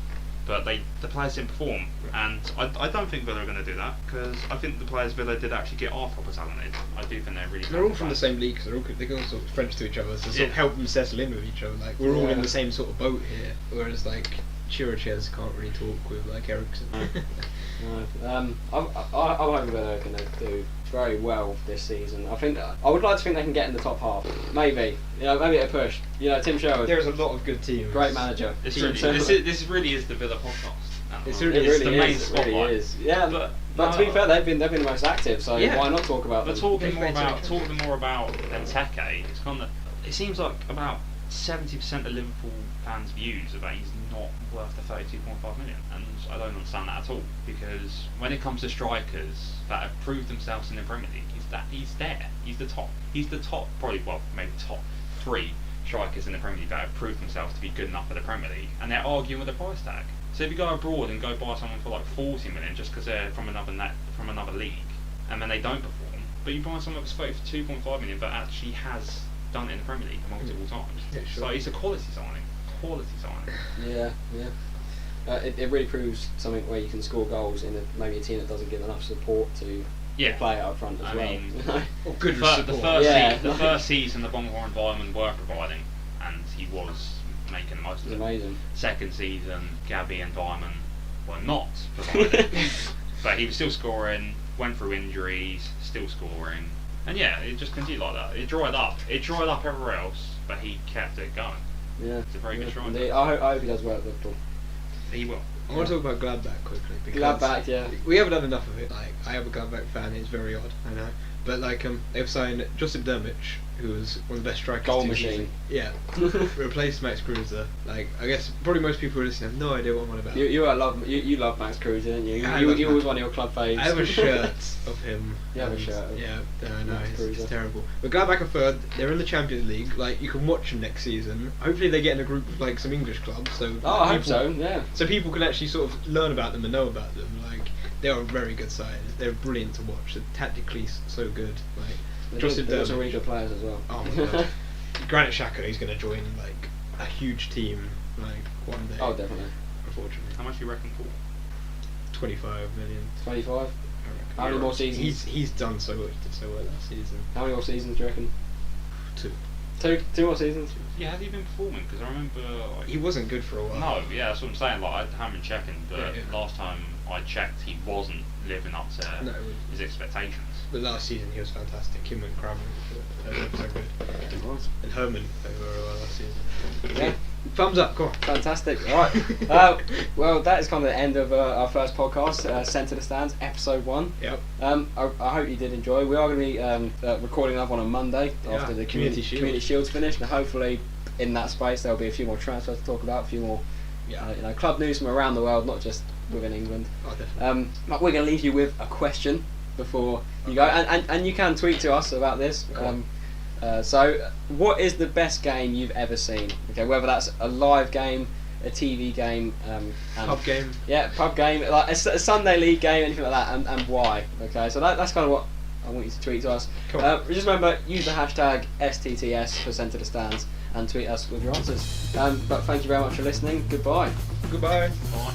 But the players didn't perform, and I don't think Villa are going to do that because I think the players Villa did actually get are proper talented. I do think they're really. They're all from the same league, so they're all sort of French to each other, so sort of Yeah. help them settle in with each other. Like we're all in Yeah. the same sort of boat here, whereas like Chirichez can't really talk with like Ericsson. No. I'm hoping Villa are going to do very well this season. I would like to think they can get in the top half. Maybe maybe at a push. Tim Sherwood, There's a lot of good teams. great manager. This really is the Villa podcast. It's It really really the main is. It really spotlight. is. Yeah, but to be fair, they've been the most active. So Yeah. why not talk about But them? talking more about Benteke, it's kind of. It seems like about 70% of Liverpool fans' views about he's not worth the 32.5 million, and I don't understand that at all because when it comes to strikers that have proved themselves in the Premier League, he's there. He's the top. He's the top, probably maybe top 3 strikers in the Premier League that have proved themselves to be good enough for the Premier League, and they're arguing with the price tag. So if you go abroad and go buy someone for like 40 million just because they're from another league, and then they don't perform, but you buy someone that's 32.5 million but actually has done it in the Premier League multiple times. Yeah, sure. So it's a quality signing. Yeah. it really proves something where you can score goals in maybe a team that doesn't give enough support to play it up front as well. Mean, or good support. The first season the Bonghorn environment were providing, and he was making the most of it. Amazing. Second season, Gabby and Diamond were not providing, but he was still scoring. Went through injuries, still scoring, and it just continued like that. It dried up. It dried up everywhere else, but he kept it going. Yeah, it's a very good striker. I hope he does well at Liverpool. He will. I want to talk about Gladbach quickly because Gladbach, yeah. We haven't done enough of it. Like, I am a Gladbach fan. It's very odd, I know. But like, they've signed Josip Dermic, who was one of the best strikers. Goal machine. Yeah. Replaced Max Kruse. Like, I guess probably most people who listen have no idea what I'm on about. You love Max Kruse, didn't you? You always one of your club faves. I have a shirt of him. You have a shirt. Yeah, I know. It's terrible. But Gladbach are third. They're in the Champions League. Like, you can watch them next season. Hopefully, they get in a group of like some English clubs. So I hope so. Yeah. So people can actually sort of learn about them and know about them. Like, they are a very good side. They're brilliant to watch. They're tactically so good. Like, They're also really good players as well. Oh my god. Granit Xhaka, he's going to join like a huge team like one day. Oh, definitely. Unfortunately. How much do you reckon for? 25 million. 25. How many more seasons? He's done so well. Did so well last season. How many more seasons do you reckon? 2. Two more seasons. Yeah, has he been performing? Because I remember he wasn't good for a while. No, that's what I'm saying. Like, I haven't been checking, but last time I checked, he wasn't living up to his expectations. But last season he was fantastic. Him and Cramer were so good. And Herman, they were last season. Yeah. Thumbs up, go on. Fantastic. Alright. Well, that is kind of the end of our first podcast, Sent to the Stands, episode 1. Yep. I hope you did enjoy. We are going to be recording another one on Monday after the Community Shield's finished, and hopefully in that space there'll be a few more transfers to talk about, a few more club news from around the world, not just within England. Oh, definitely. But we're going to leave you with a question before you go, and you can tweet to us about this. So, what is the best game you've ever seen? Okay, whether that's a live game, a TV game, pub game. Yeah, pub game, like a Sunday league game, anything like that, and why? Okay, so that's kind of what I want you to tweet to us. Cool. Just remember, use the hashtag STTS for Sent to the Stands and tweet us with your answers. But thank you very much for listening. Goodbye. Goodbye. Bye.